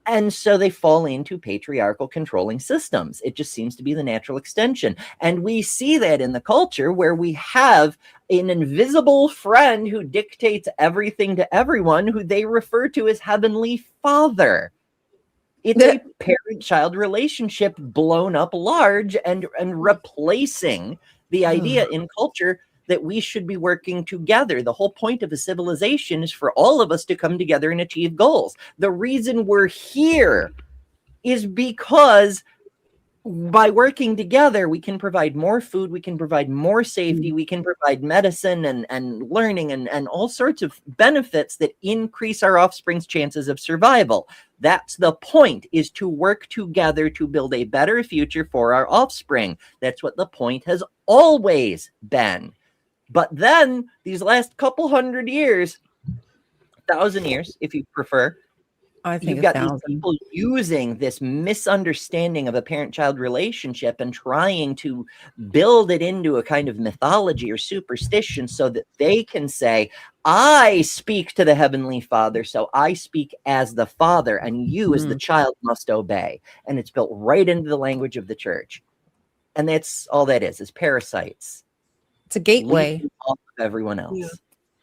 And so they fall into patriarchal controlling systems. It just seems to be the natural extension. And we see that in the culture, where we have an invisible friend who dictates everything to everyone, who they refer to as Heavenly Father. It's a parent-child relationship blown up large and replacing the idea in culture that we should be working together. The whole point of a civilization is for all of us to come together and achieve goals. The reason we're here is because by working together, we can provide more food, we can provide more safety, we can provide medicine and learning and all sorts of benefits that increase our offspring's chances of survival. That's the point, is to work together to build a better future for our offspring. That's what the point has always been. But then these last couple 100 years, 1,000 years, if you prefer, I think you've got these people using this misunderstanding of a parent-child relationship and trying to build it into a kind of mythology or superstition so that they can say, I speak to the Heavenly Father, so I speak as the Father, and you as the child must obey. And it's built right into the language of the church. And that's all that is parasites. It's a gateway off of everyone else. Yeah.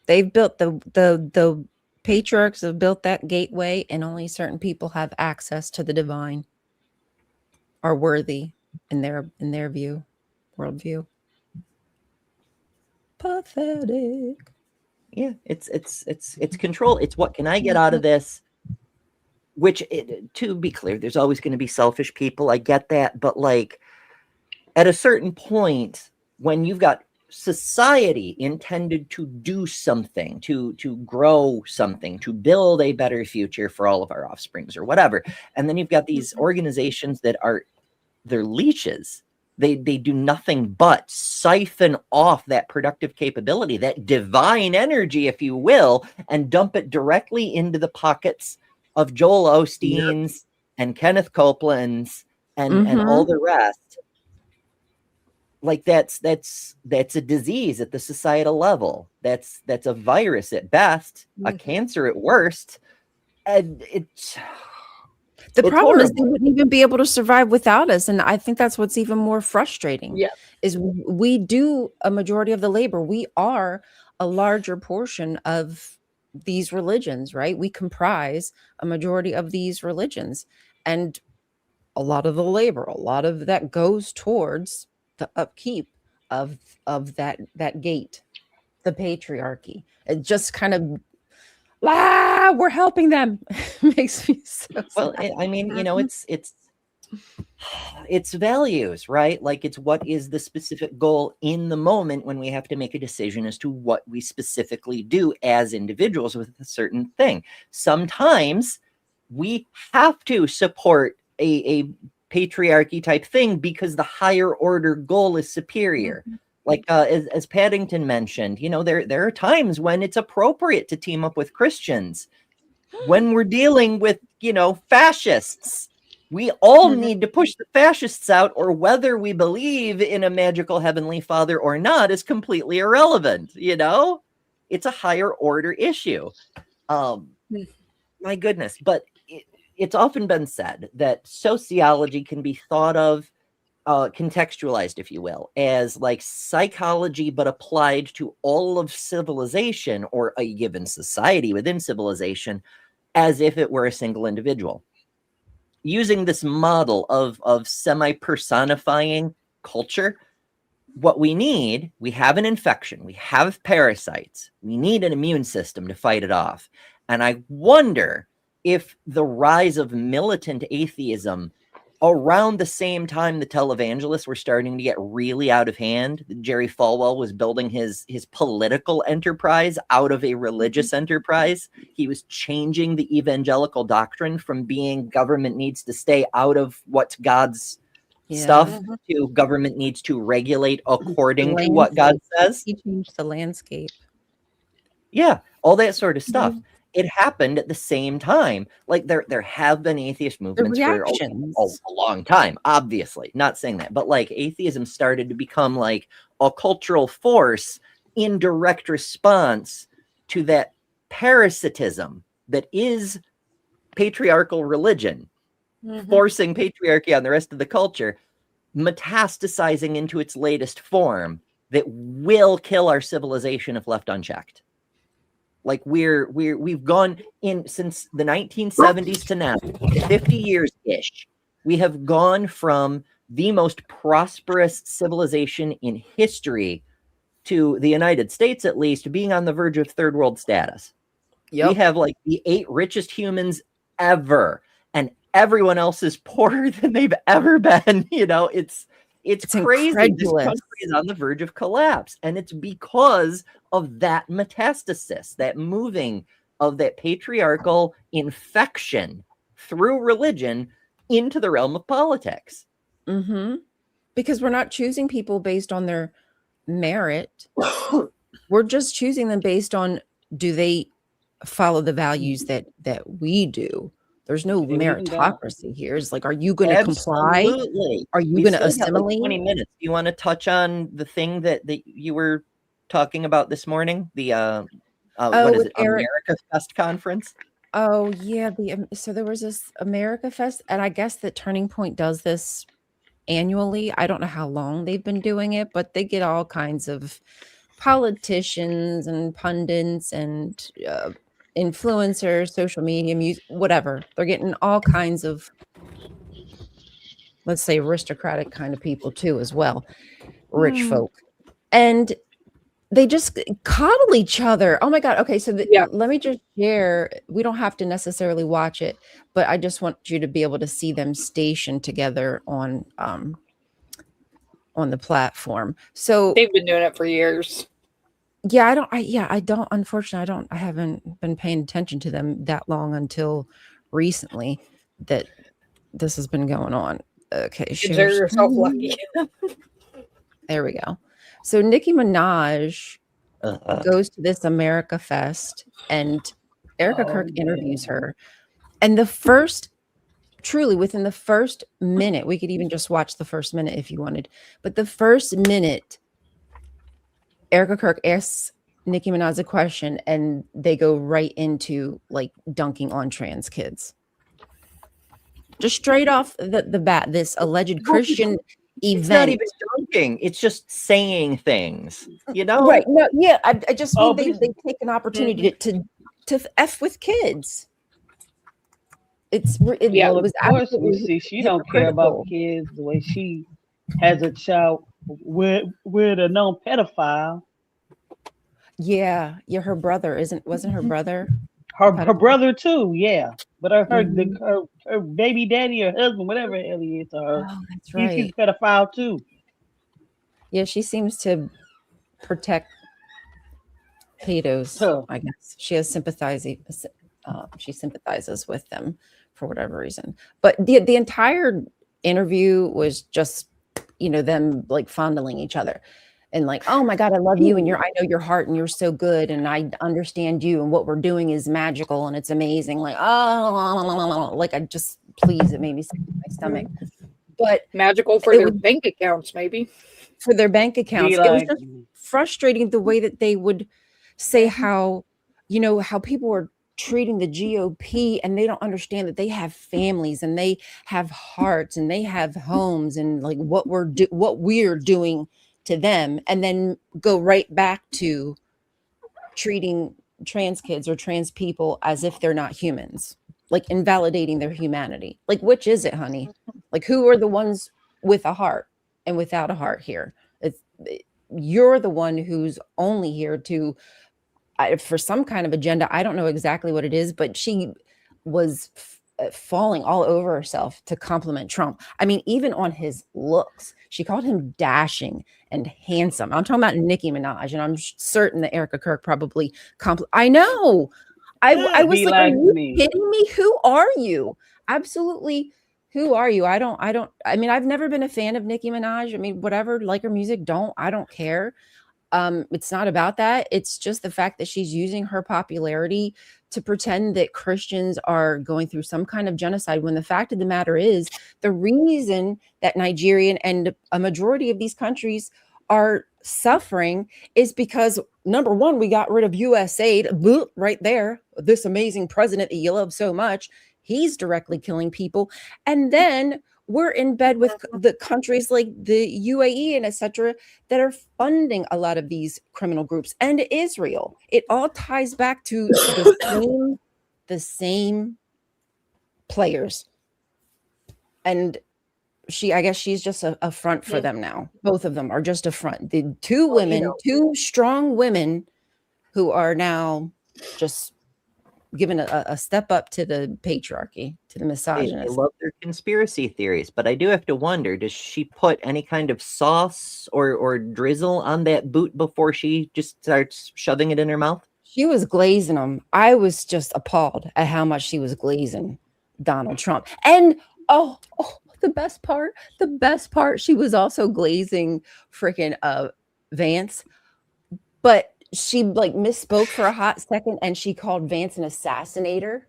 They've built the patriarchs have built that gateway, and only certain people have access to the divine, are worthy in their view, worldview. Pathetic. Yeah, it's control. It's what can I get out of this? Which, to be clear, there's always going to be selfish people. I get that, but like at a certain point, when you've got society intended to do something, to grow something, to build a better future for all of our offsprings or whatever, and then you've got these organizations that are, they're leeches. They do nothing but siphon off that productive capability, that divine energy, if you will, and dump it directly into the pockets of Joel Osteen's and Kenneth Copeland's and all the rest. Like that's a disease at the societal level. That's a virus at best, a cancer at worst. And the problem is they wouldn't even be able to survive without us. And I think that's what's even more frustrating. Yeah, is we do a majority of the labor. We are a larger portion of these religions, right? We comprise a majority of these religions, and a lot of the labor, a lot of that goes towards the upkeep of that gate, the patriarchy. It just kind of we're helping them. Makes me so Well, sad. I mean, you know, it's values, right? Like, it's what is the specific goal in the moment when we have to make a decision as to what we specifically do as individuals with a certain thing. Sometimes we have to support a patriarchy type thing because the higher order goal is superior. Like, as Paddington mentioned, you know, there are times when it's appropriate to team up with Christians. When we're dealing with, you know, fascists, we all need to push the fascists out, or whether we believe in a magical heavenly father or not is completely irrelevant. You know, it's a higher order issue. My goodness. But it's often been said that sociology can be thought of, contextualized, if you will, as like psychology, but applied to all of civilization or a given society within civilization, as if it were a single individual. Using this model of semi-personifying culture, what we have an infection, we have parasites, we need an immune system to fight it off. And I wonder if the rise of militant atheism around the same time the televangelists were starting to get really out of hand, Jerry Falwell was building his political enterprise out of a religious enterprise. He was changing the evangelical doctrine from being government needs to stay out of what's God's stuff to government needs to regulate according to what God says. He changed the landscape. Yeah, all that sort of stuff. It happened at the same time. Like, there have been atheist movements for a long time, obviously. Not saying that, but like, atheism started to become like a cultural force in direct response to that parasitism that is patriarchal religion, forcing patriarchy on the rest of the culture, metastasizing into its latest form that will kill our civilization if left unchecked. Like, we've gone in since the 1970s to now, 50 years-ish. We have gone from the most prosperous civilization in history to the United States, at least, being on the verge of third world status. Yep. We have like the 8 richest humans ever, and everyone else is poorer than they've ever been. You know, it's crazy. Incredulous. This country is on the verge of collapse, and it's because of that metastasis, that moving of that patriarchal infection through religion into the realm of politics. Because we're not choosing people based on their merit. We're just choosing them based on, do they follow the values that we do? There's no meritocracy here. It's like, are you going to comply? Are you going to assimilate? 20 minutes. Do you want to touch on the thing that you were talking about this morning? The what is it? America Fest conference? Oh yeah, so there was this America Fest, and I guess that Turning Point does this annually. I don't know how long they've been doing it, but they get all kinds of politicians and pundits and influencers, social media, music, whatever. They're getting all kinds of, let's say, aristocratic kind of people too, as well, rich folk, and they just coddle each other. Oh my God. Okay. So let me just share. We don't have to necessarily watch it, but I just want you to be able to see them stationed together on the platform. So they've been doing it for years. Yeah. Unfortunately, I haven't been paying attention to them that long until recently that this has been going on. Okay. Consider yourself lucky. There we go. So Nicki Minaj goes to this America Fest, and Erica Kirk interviews her. And within the first minute, we could even just watch the first minute if you wanted, but the first minute, Erica Kirk asks Nicki Minaj a question, and they go right into like dunking on trans kids. Just straight off the bat, this alleged Christian event. It's not even dunking, it's just saying things, you know? Right. No, yeah. I just mean they take an opportunity to F with kids. It was absolutely. She don't care about kids the way she has a child with a known pedophile. Yeah, her brother wasn't her brother? Her brother too, yeah. But Mhm. her baby daddy or husband, whatever the hell he is to her, Oh, that's he's a right. pedophile too. Yeah, she seems to protect pedos, So I guess. She sympathizes with them for whatever reason. But the entire interview was just, them like fondling each other and like, oh my God, I love you. And I know your heart and you're so good. And I understand you. And what we're doing is magical and it's amazing. Like, oh, like please, it made me sick to my stomach. But magical for their bank accounts, maybe. For their bank accounts. like, it was just frustrating the way that they would say how people are treating the GOP and they don't understand that they have families and they have hearts and they have homes and like what we're doing to them, and then go right back to treating trans kids or trans people as if they're not humans, like invalidating their humanity. Like, which is it, honey? Like, who are the ones with a heart and without a heart here? You're the one who's only here to for some kind of agenda. I don't know exactly what it is, but she was falling all over herself to compliment Trump. I mean, even on his looks, she called him dashing and handsome. I'm talking about Nicki Minaj, and I'm certain that Erica Kirk probably I know. I was like, are you kidding me? Who are you? Absolutely. Who are you? I mean, I've never been a fan of Nicki Minaj. I mean, whatever, like her music, I don't care. It's not about that. It's just the fact that she's using her popularity to pretend that Christians are going through some kind of genocide, when the fact of the matter is the reason that Nigeria and a majority of these countries are suffering is because, number one, we got rid of USAID right there. This amazing president that you love so much, he's directly killing people. And then we're in bed with the countries like the UAE and etc. that are funding a lot of these criminal groups, and Israel. It all ties back to the same players. And I guess she's just a front for them now. Both of them are just a front. The two women, two strong women who are now just given a step up to the patriarchy, to the misogyny. I love their conspiracy theories, but I do have to wonder, does she put any kind of sauce or drizzle on that boot before she just starts shoving it in her mouth? She was glazing them. I was just appalled at how much she was glazing Donald Trump. And the best part, she was also glazing freaking Vance. But she like misspoke for a hot second and she called Vance an assassinator.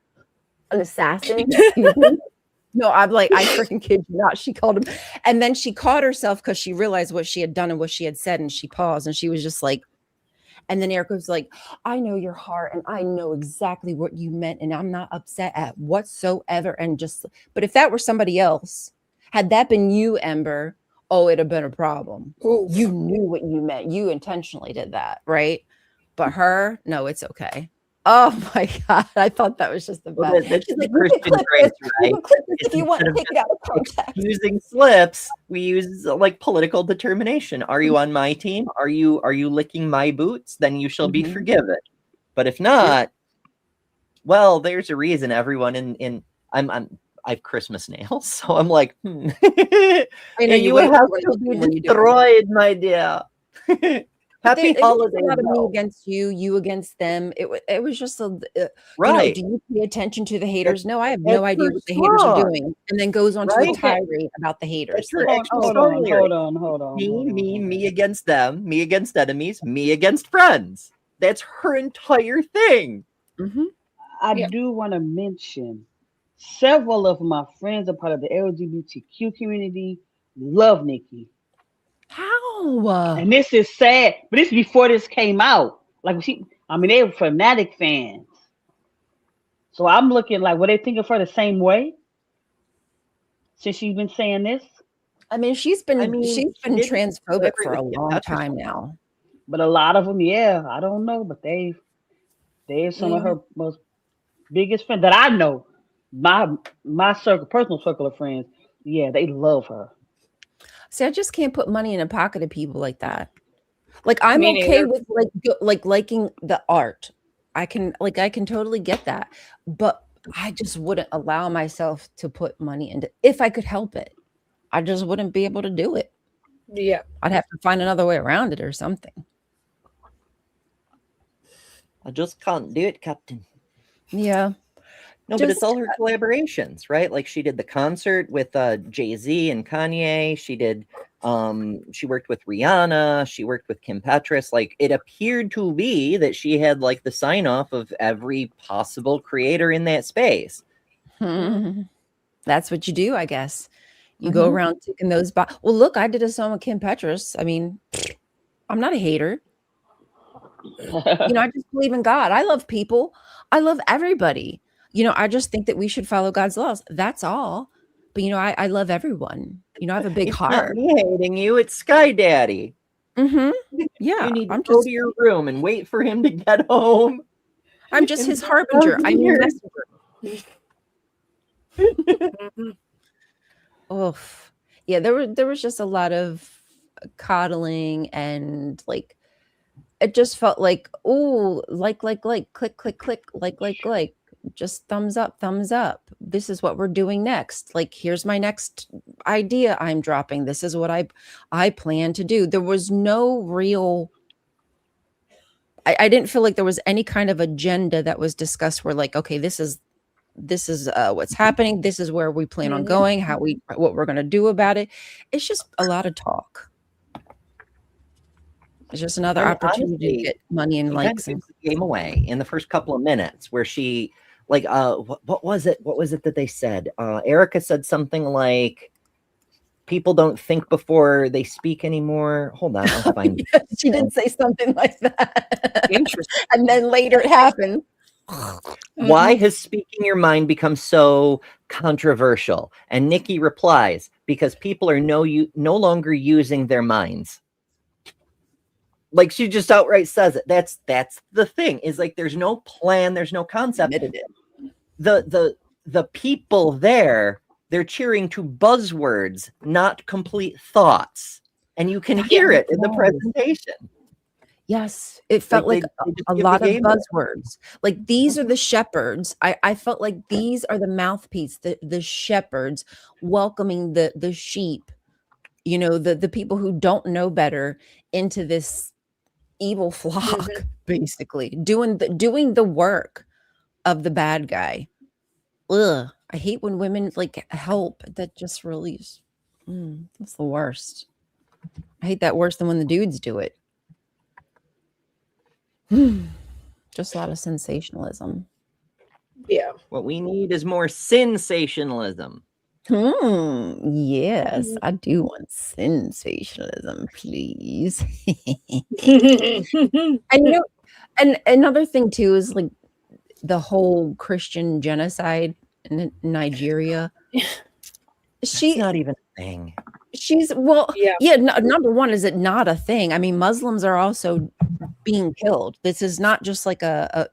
An assassin. No, I'm like, I freaking kid you not. She called him. And then she caught herself because she realized what she had done and what she had said. And she paused and she was just like, and then Erica was like, I know your heart and I know exactly what you meant. And I'm not upset at whatsoever. And but if that were somebody else, had that been you, Ember, it'd have been a problem. Ooh. You knew what you meant. You intentionally did that, right? But her, no, it's okay. Oh my God. I thought that was just the best. Well, that's the Christian grace, right? If you want to take it out of context. Using slips, we use like political determination. Are you on my team? Are you licking my boots? Then you shall be forgiven. But if not, well, there's a reason everyone I have Christmas nails, so I'm like, I know you have to be destroyed, my dear. Happy holidays. Not me against you, you against them. It was just right. Do you pay attention to the haters? No, I have no idea what the haters are doing. And then goes on to a tirade about the haters. Hold on. Me against them, me against enemies, me against friends. That's her entire thing. Mm-hmm. I do want to mention several of my friends are part of the LGBTQ community. Love Nikki. How? And this is sad, but this is before this came out. Like they were fanatic fans. So I'm looking like, were they thinking of her the same way? Since she's been saying this? I mean, she's been transphobic for a long time now. But a lot of them, I don't know, but they're some of her most biggest friends that I know. My personal circle of friends, they love her. See, I just can't put money in a pocket of people like that. Like, I'm Me okay neither. with like liking the art. I can totally get that, but I just wouldn't allow myself to put money into, if I could help it. I just wouldn't be able to do it. Yeah. I'd have to find another way around it or something. I just can't do it, Captain. Yeah. No, but it's all her collaborations, right? Like she did the concert with Jay-Z and Kanye. She did she worked with Rihanna, she worked with Kim Petras. Like it appeared to be that she had like the sign off of every possible creator in that space. That's what you do, I guess. You go around ticking those boxes. Well, look, I did a song with Kim Petras. I mean, I'm not a hater. I just believe in God. I love people. I love everybody. I just think that we should follow God's laws. That's all. But I love everyone. I have a big heart. Not me hating you, it's Sky Daddy. Yeah. You need to go to your room and wait for him to get home. I'm just his harbinger. I'm your messenger. Oof. Yeah, there was just a lot of coddling and like it just felt like, oh, like, click, click, like, just thumbs up. This is what we're doing next. Like, here's my next idea I'm dropping. This is what I plan to do. There was no real, I didn't feel like there was any kind of agenda that was discussed where like, okay, this is what's happening. This is where we plan on going, what we're going to do about it. It's just a lot of talk. It's just another opportunity to get money and likes. And game away in the first couple of minutes where she like, what was it? What was it that they said? Erica said something like, people don't think before they speak anymore. Hold on, I'll find it. She did say something like that. Interesting. And then later it happened. Why has speaking your mind become so controversial? And Nikki replies, because people are no longer using their minds. Like she just outright says it. That's the thing, is like there's no plan, there's no concept. The people there, they're cheering to buzzwords, not complete thoughts. And you can hear it in the presentation. Yes, it felt like a lot of buzzwords. Like these are the shepherds. I felt like these are the mouthpiece, the shepherds welcoming the sheep, the people who don't know better into this evil flock, basically doing the work of the bad guy. Ugh, I hate when women like help. That just really is, that's the worst. I hate that worse than when the dudes do it. Just a lot of sensationalism. Yeah. What we need is more sensationalism. Yes, I do want sensationalism, please. And another thing too is like the whole Christian genocide in Nigeria. She's not even a thing. Number one, is it not a thing? I mean, Muslims are also being killed. This is not just like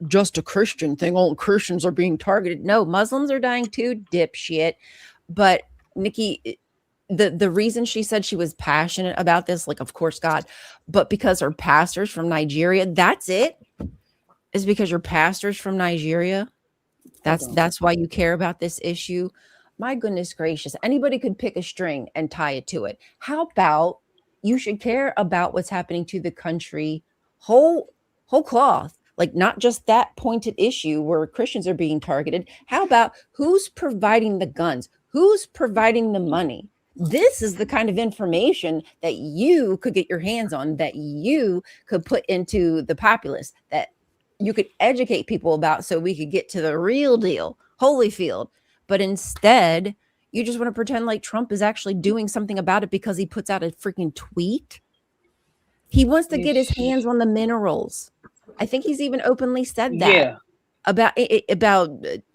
just a Christian thing. All Christians are being targeted. No, Muslims are dying too, dipshit. But Nikki, the reason she said she was passionate about this, like, of course, God, but because her pastor's from Nigeria, that's it. Is because your pastor's from Nigeria. That's why you care about this issue. My goodness gracious, anybody could pick a string and tie it to it. How about you should care about what's happening to the country whole cloth, like not just that pointed issue where Christians are being targeted. How about who's providing the guns? Who's providing the money? This is the kind of information that you could get your hands on, that you could put into the populace, that you could educate people about so we could get to the real deal, Holyfield. But instead, you just want to pretend like Trump is actually doing something about it because he puts out a freaking tweet. He wants to get his hands on the minerals. I think he's even openly said that about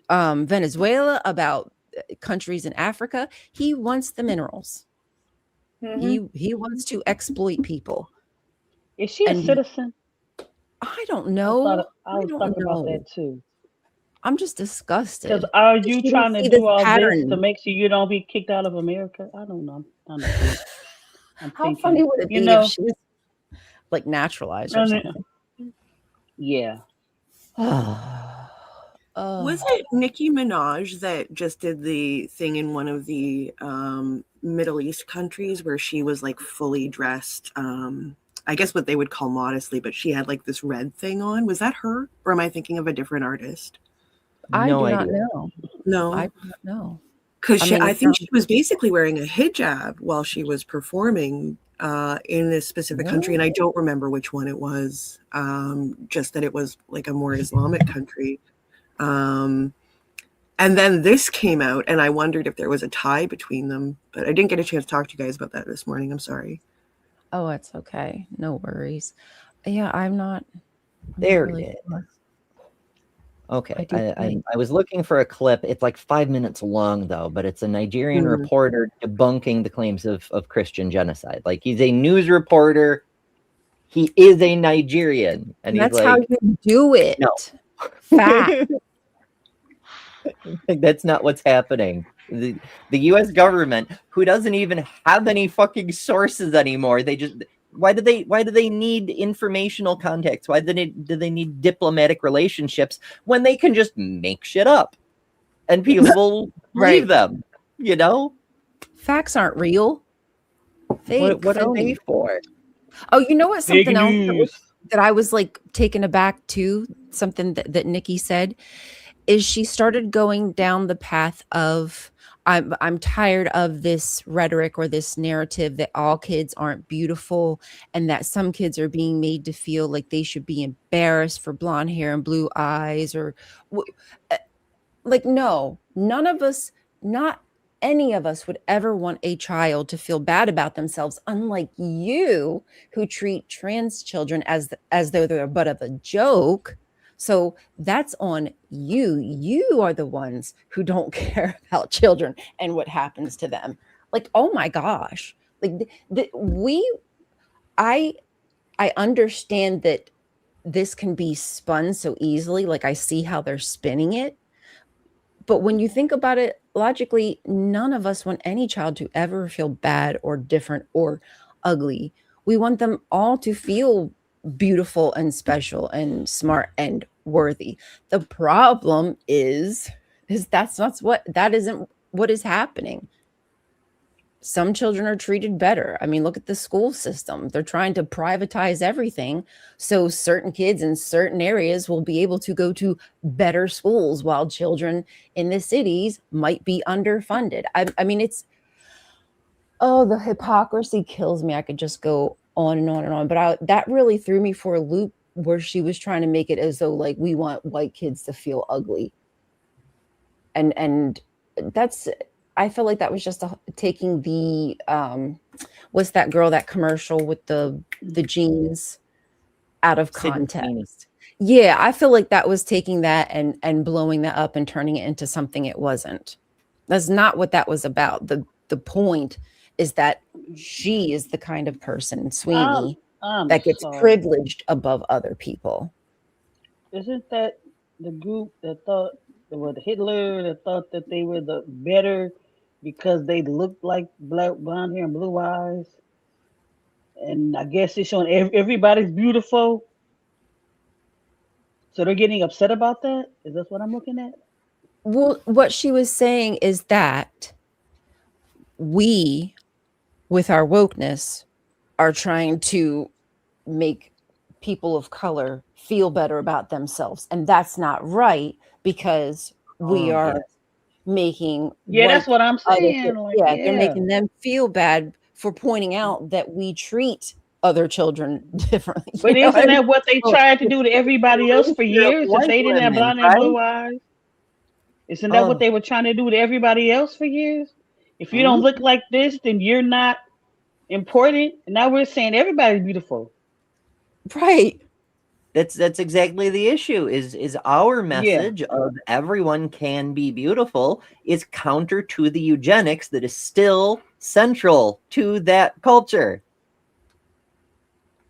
Venezuela, about countries in Africa. He wants the minerals. He wants to exploit people. Is she a citizen? I don't know. I was talking about that too. I'm just disgusted. Because are you trying to do all this to make sure you don't be kicked out of America? I don't know. I'm How thinking, funny would it you be know, if she was like naturalized no, or no, something? yeah. Was it Nicki Minaj that just did the thing in one of the Middle East countries where she was like fully dressed? I guess what they would call modestly, but she had like this red thing on. Was that her? Or am I thinking of a different artist? I No do not idea. know. No. I do not know. Because I mean, I think she was basically wearing a hijab while she was performing in this specific country, and I don't remember which one it was. Just that it was like a more Islamic country. And then this came out, and I wondered if there was a tie between them, but I didn't get a chance to talk to you guys about that this morning. I'm sorry. oh, it's okay. No worries. Yeah, I'm not There really it is. sure. Okay, do I was looking for a clip. It's like 5 minutes long, though, but it's a Nigerian reporter debunking the claims of Christian genocide. Like, he's a news reporter. He is a Nigerian, and he's That's how like, you do it. no. Fact. That's not what's happening. The U.S. government, who doesn't even have any fucking sources anymore, they just why do they need informational contacts? Why do they need diplomatic relationships when they can just make shit up and people will believe them? You know, facts aren't real. What are they for? Oh, you know what? Something else news. that I was like taken aback to, something that Nikki said, is she started going down the path of I'm tired of this rhetoric or this narrative that all kids aren't beautiful and that some kids are being made to feel like they should be embarrassed for blonde hair and blue eyes or like, no, none of us, not any of us would ever want a child to feel bad about themselves, unlike you who treat trans children as though they're a butt of a joke. So that's on you. You are the ones who don't care about children and what happens to them. Like, oh my gosh. Like I understand that this can be spun so easily. Like, I see how they're spinning it. But when you think about it logically, none of us want any child to ever feel bad or different or ugly. We want them all to feel beautiful and special and smart and worthy. The problem is that isn't what is happening. Some children are treated better. I mean, look at the school system. They're trying to privatize everything. So certain kids in certain areas will be able to go to better schools while children in the cities might be underfunded. I mean, the hypocrisy kills me. I could just go on and on and on. But that really threw me for a loop where she was trying to make it as though like we want white kids to feel ugly. And that's... I feel like that was just taking the what's that girl, that commercial with the jeans out of context. Yeah, I feel like that was taking that and blowing that up and turning it into something it wasn't. That's not what that was about. The point is that she is the kind of person, Sweeney, that gets privileged above other people. Isn't that the group that thought that was Hitler, that thought that they were the better because they looked like blonde hair and blue eyes? And I guess it's showing everybody's beautiful. So they're getting upset about that? Is that what I'm looking at? Well, what she was saying is that we, with our wokeness, are trying to make people of color feel better about themselves. And that's not right because we are making... Yeah, that's what I'm saying. They're making them feel bad for pointing out that we treat other children differently. But isn't that what they tried to do to everybody else for years? If they didn't have blonde and blue eyes? Isn't that what they were trying to do to everybody else for years? If you don't look like this, then you're not important. And now we're saying everybody's beautiful. Right. That's exactly the issue. Is our message of everyone can be beautiful is counter to the eugenics that is still central to that culture.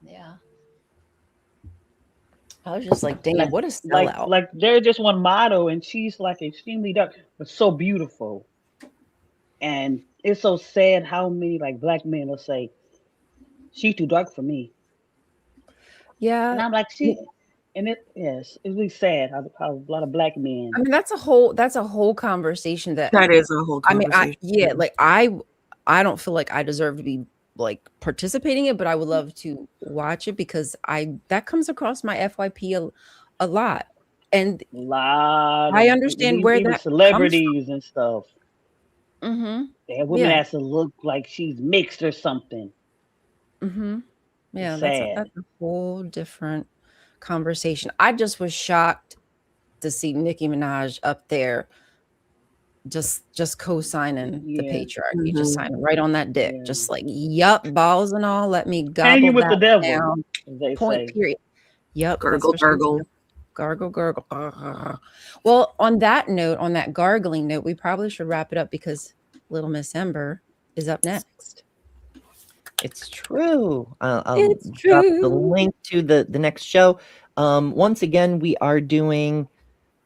Yeah. I was just like, damn, what a sellout. Like there's just one model and she's like extremely dark, but so beautiful. And it's so sad how many like black men will say, She's too dark for me. Yeah. And I'm like, it's really sad how a lot of black men. I mean, that's a whole conversation that is a whole conversation. I don't feel like I deserve to be like participating in it, but I would love to watch it because that comes across my FYP a lot. And I understand where even that celebrities and stuff. Mm-hmm. They have women that to look like she's mixed or something. Mm-hmm. Yeah, that's a whole different conversation. I just was shocked to see Nicki Minaj up there just co-signing the patriarchy, just signing right on that dick, just like, yup, balls and all, let me gobble hanging with the devil down. Point, period. Yup. Gargle. Gargle. Well, on that note, on that gargling note, we probably should wrap it up because Little Miss Ember is up next. It's true. I'll drop the link to the next show. Once again, we are doing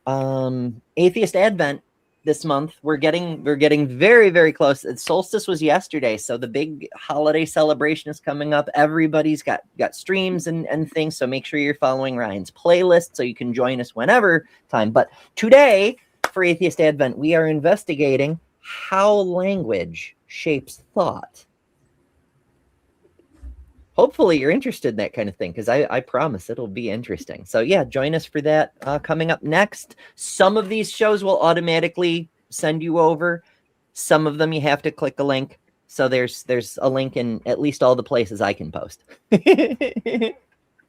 Atheist Advent this month. We're getting very, very close. Solstice was yesterday, so the big holiday celebration is coming up. Everybody's got streams and things, so make sure you're following Ryan's playlist so you can join us whenever time. But today, for Atheist Advent, we are investigating how language shapes thought. Hopefully you're interested in that kind of thing, because I promise it'll be interesting. So yeah, join us for that coming up next. Some of these shows will automatically send you over. Some of them you have to click a link. So there's a link in at least all the places I can post. And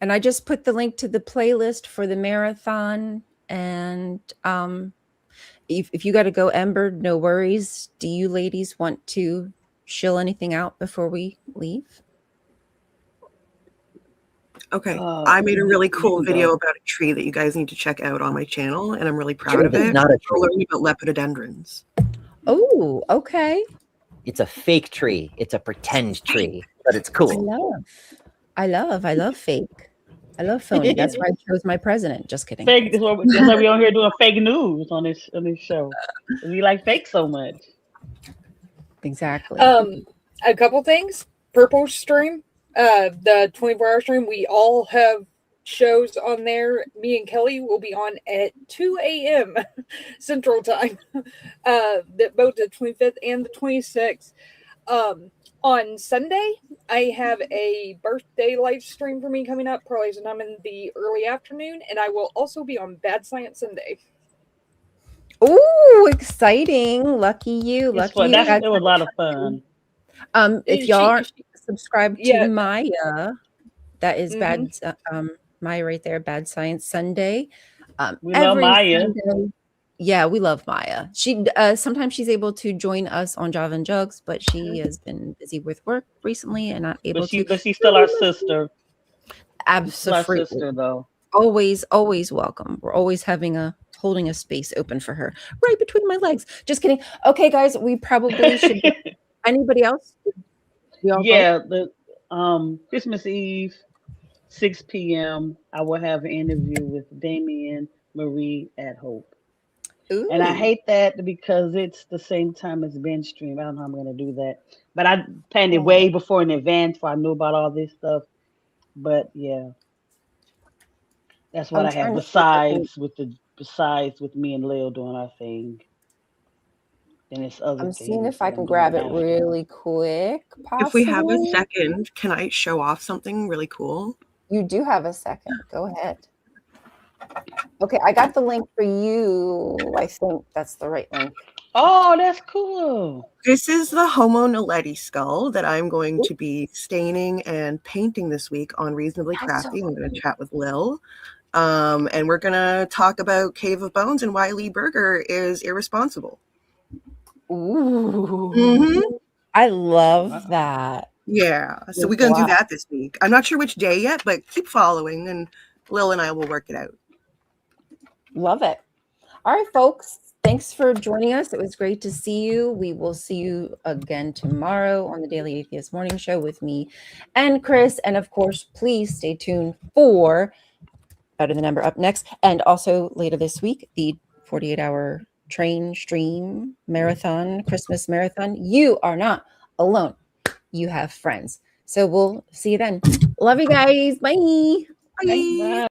I just put the link to the playlist for the marathon. And if you got to go, Ember, no worries. Do you ladies want to shill anything out before we leave? Okay, I made a really cool video about a tree that you guys need to check out on my channel, and I'm really proud of it. Not a tree. Learning about lepidodendrons. Oh, okay. It's a fake tree. It's a pretend tree, but it's cool. I love fake. I love phony. That's why I chose my president. Just kidding. Fake. That's why we on here doing fake news on this show. We like fake so much. Exactly. A couple things. Purple stream. The 24-hour stream, we all have shows on there. Me and Kelly will be on at 2 a.m. Central Time. Both the 25th and the 26th. On Sunday, I have a birthday live stream for me coming up, probably sometime in the early afternoon, and I will also be on Bad Science Sunday. Ooh, exciting! Lucky you. It was a lot of fun. If y'all aren't subscribed to Maya, that is Bad Maya right there, Bad Science Sunday. We love Maya. Sunday, yeah, we love Maya. She sometimes she's able to join us on Java and Jugs, but she has been busy with work recently and not able to. But she's still our sister. Absolutely, our sister though. Always welcome. We're always holding a space open for her right between my legs. Just kidding. Okay, guys, we probably should. Anybody else? The Christmas Eve, 6 p.m. I will have an interview with Damien Marie at Hope. Ooh. And I hate that because it's the same time as Ben stream. I don't know how I'm going to do that, but I planned it way before in advance before I knew about all this stuff. But yeah, that's what I have besides with me and Lil doing our thing. And it's other I'm seeing if I can grab it really quick. Possibly. If we have a second, can I show off something really cool? You do have a second. Go ahead. Okay, I got the link for you. I think that's the right link. Oh, that's cool. This is the Homo naledi skull that I'm going to be staining and painting this week on Reasonably Crafty. I'm going to chat with Lil. And we're going to talk about Cave of Bones and why Lee Berger is irresponsible. Ooh. Mm-hmm. I love that. Yeah. So we're going to do that this week. I'm not sure which day yet, but keep following and Lil and I will work it out. Love it. All right, folks. Thanks for joining us. It was great to see you. We will see you again tomorrow on the Daily Atheist Morning Show with me and Chris. And of course, please stay tuned for Better Than Ember up next. And also later this week, the 48-hour train stream marathon, Christmas marathon. You are not alone. You have friends. So we'll see you then. Love you guys. Bye. Bye. Bye.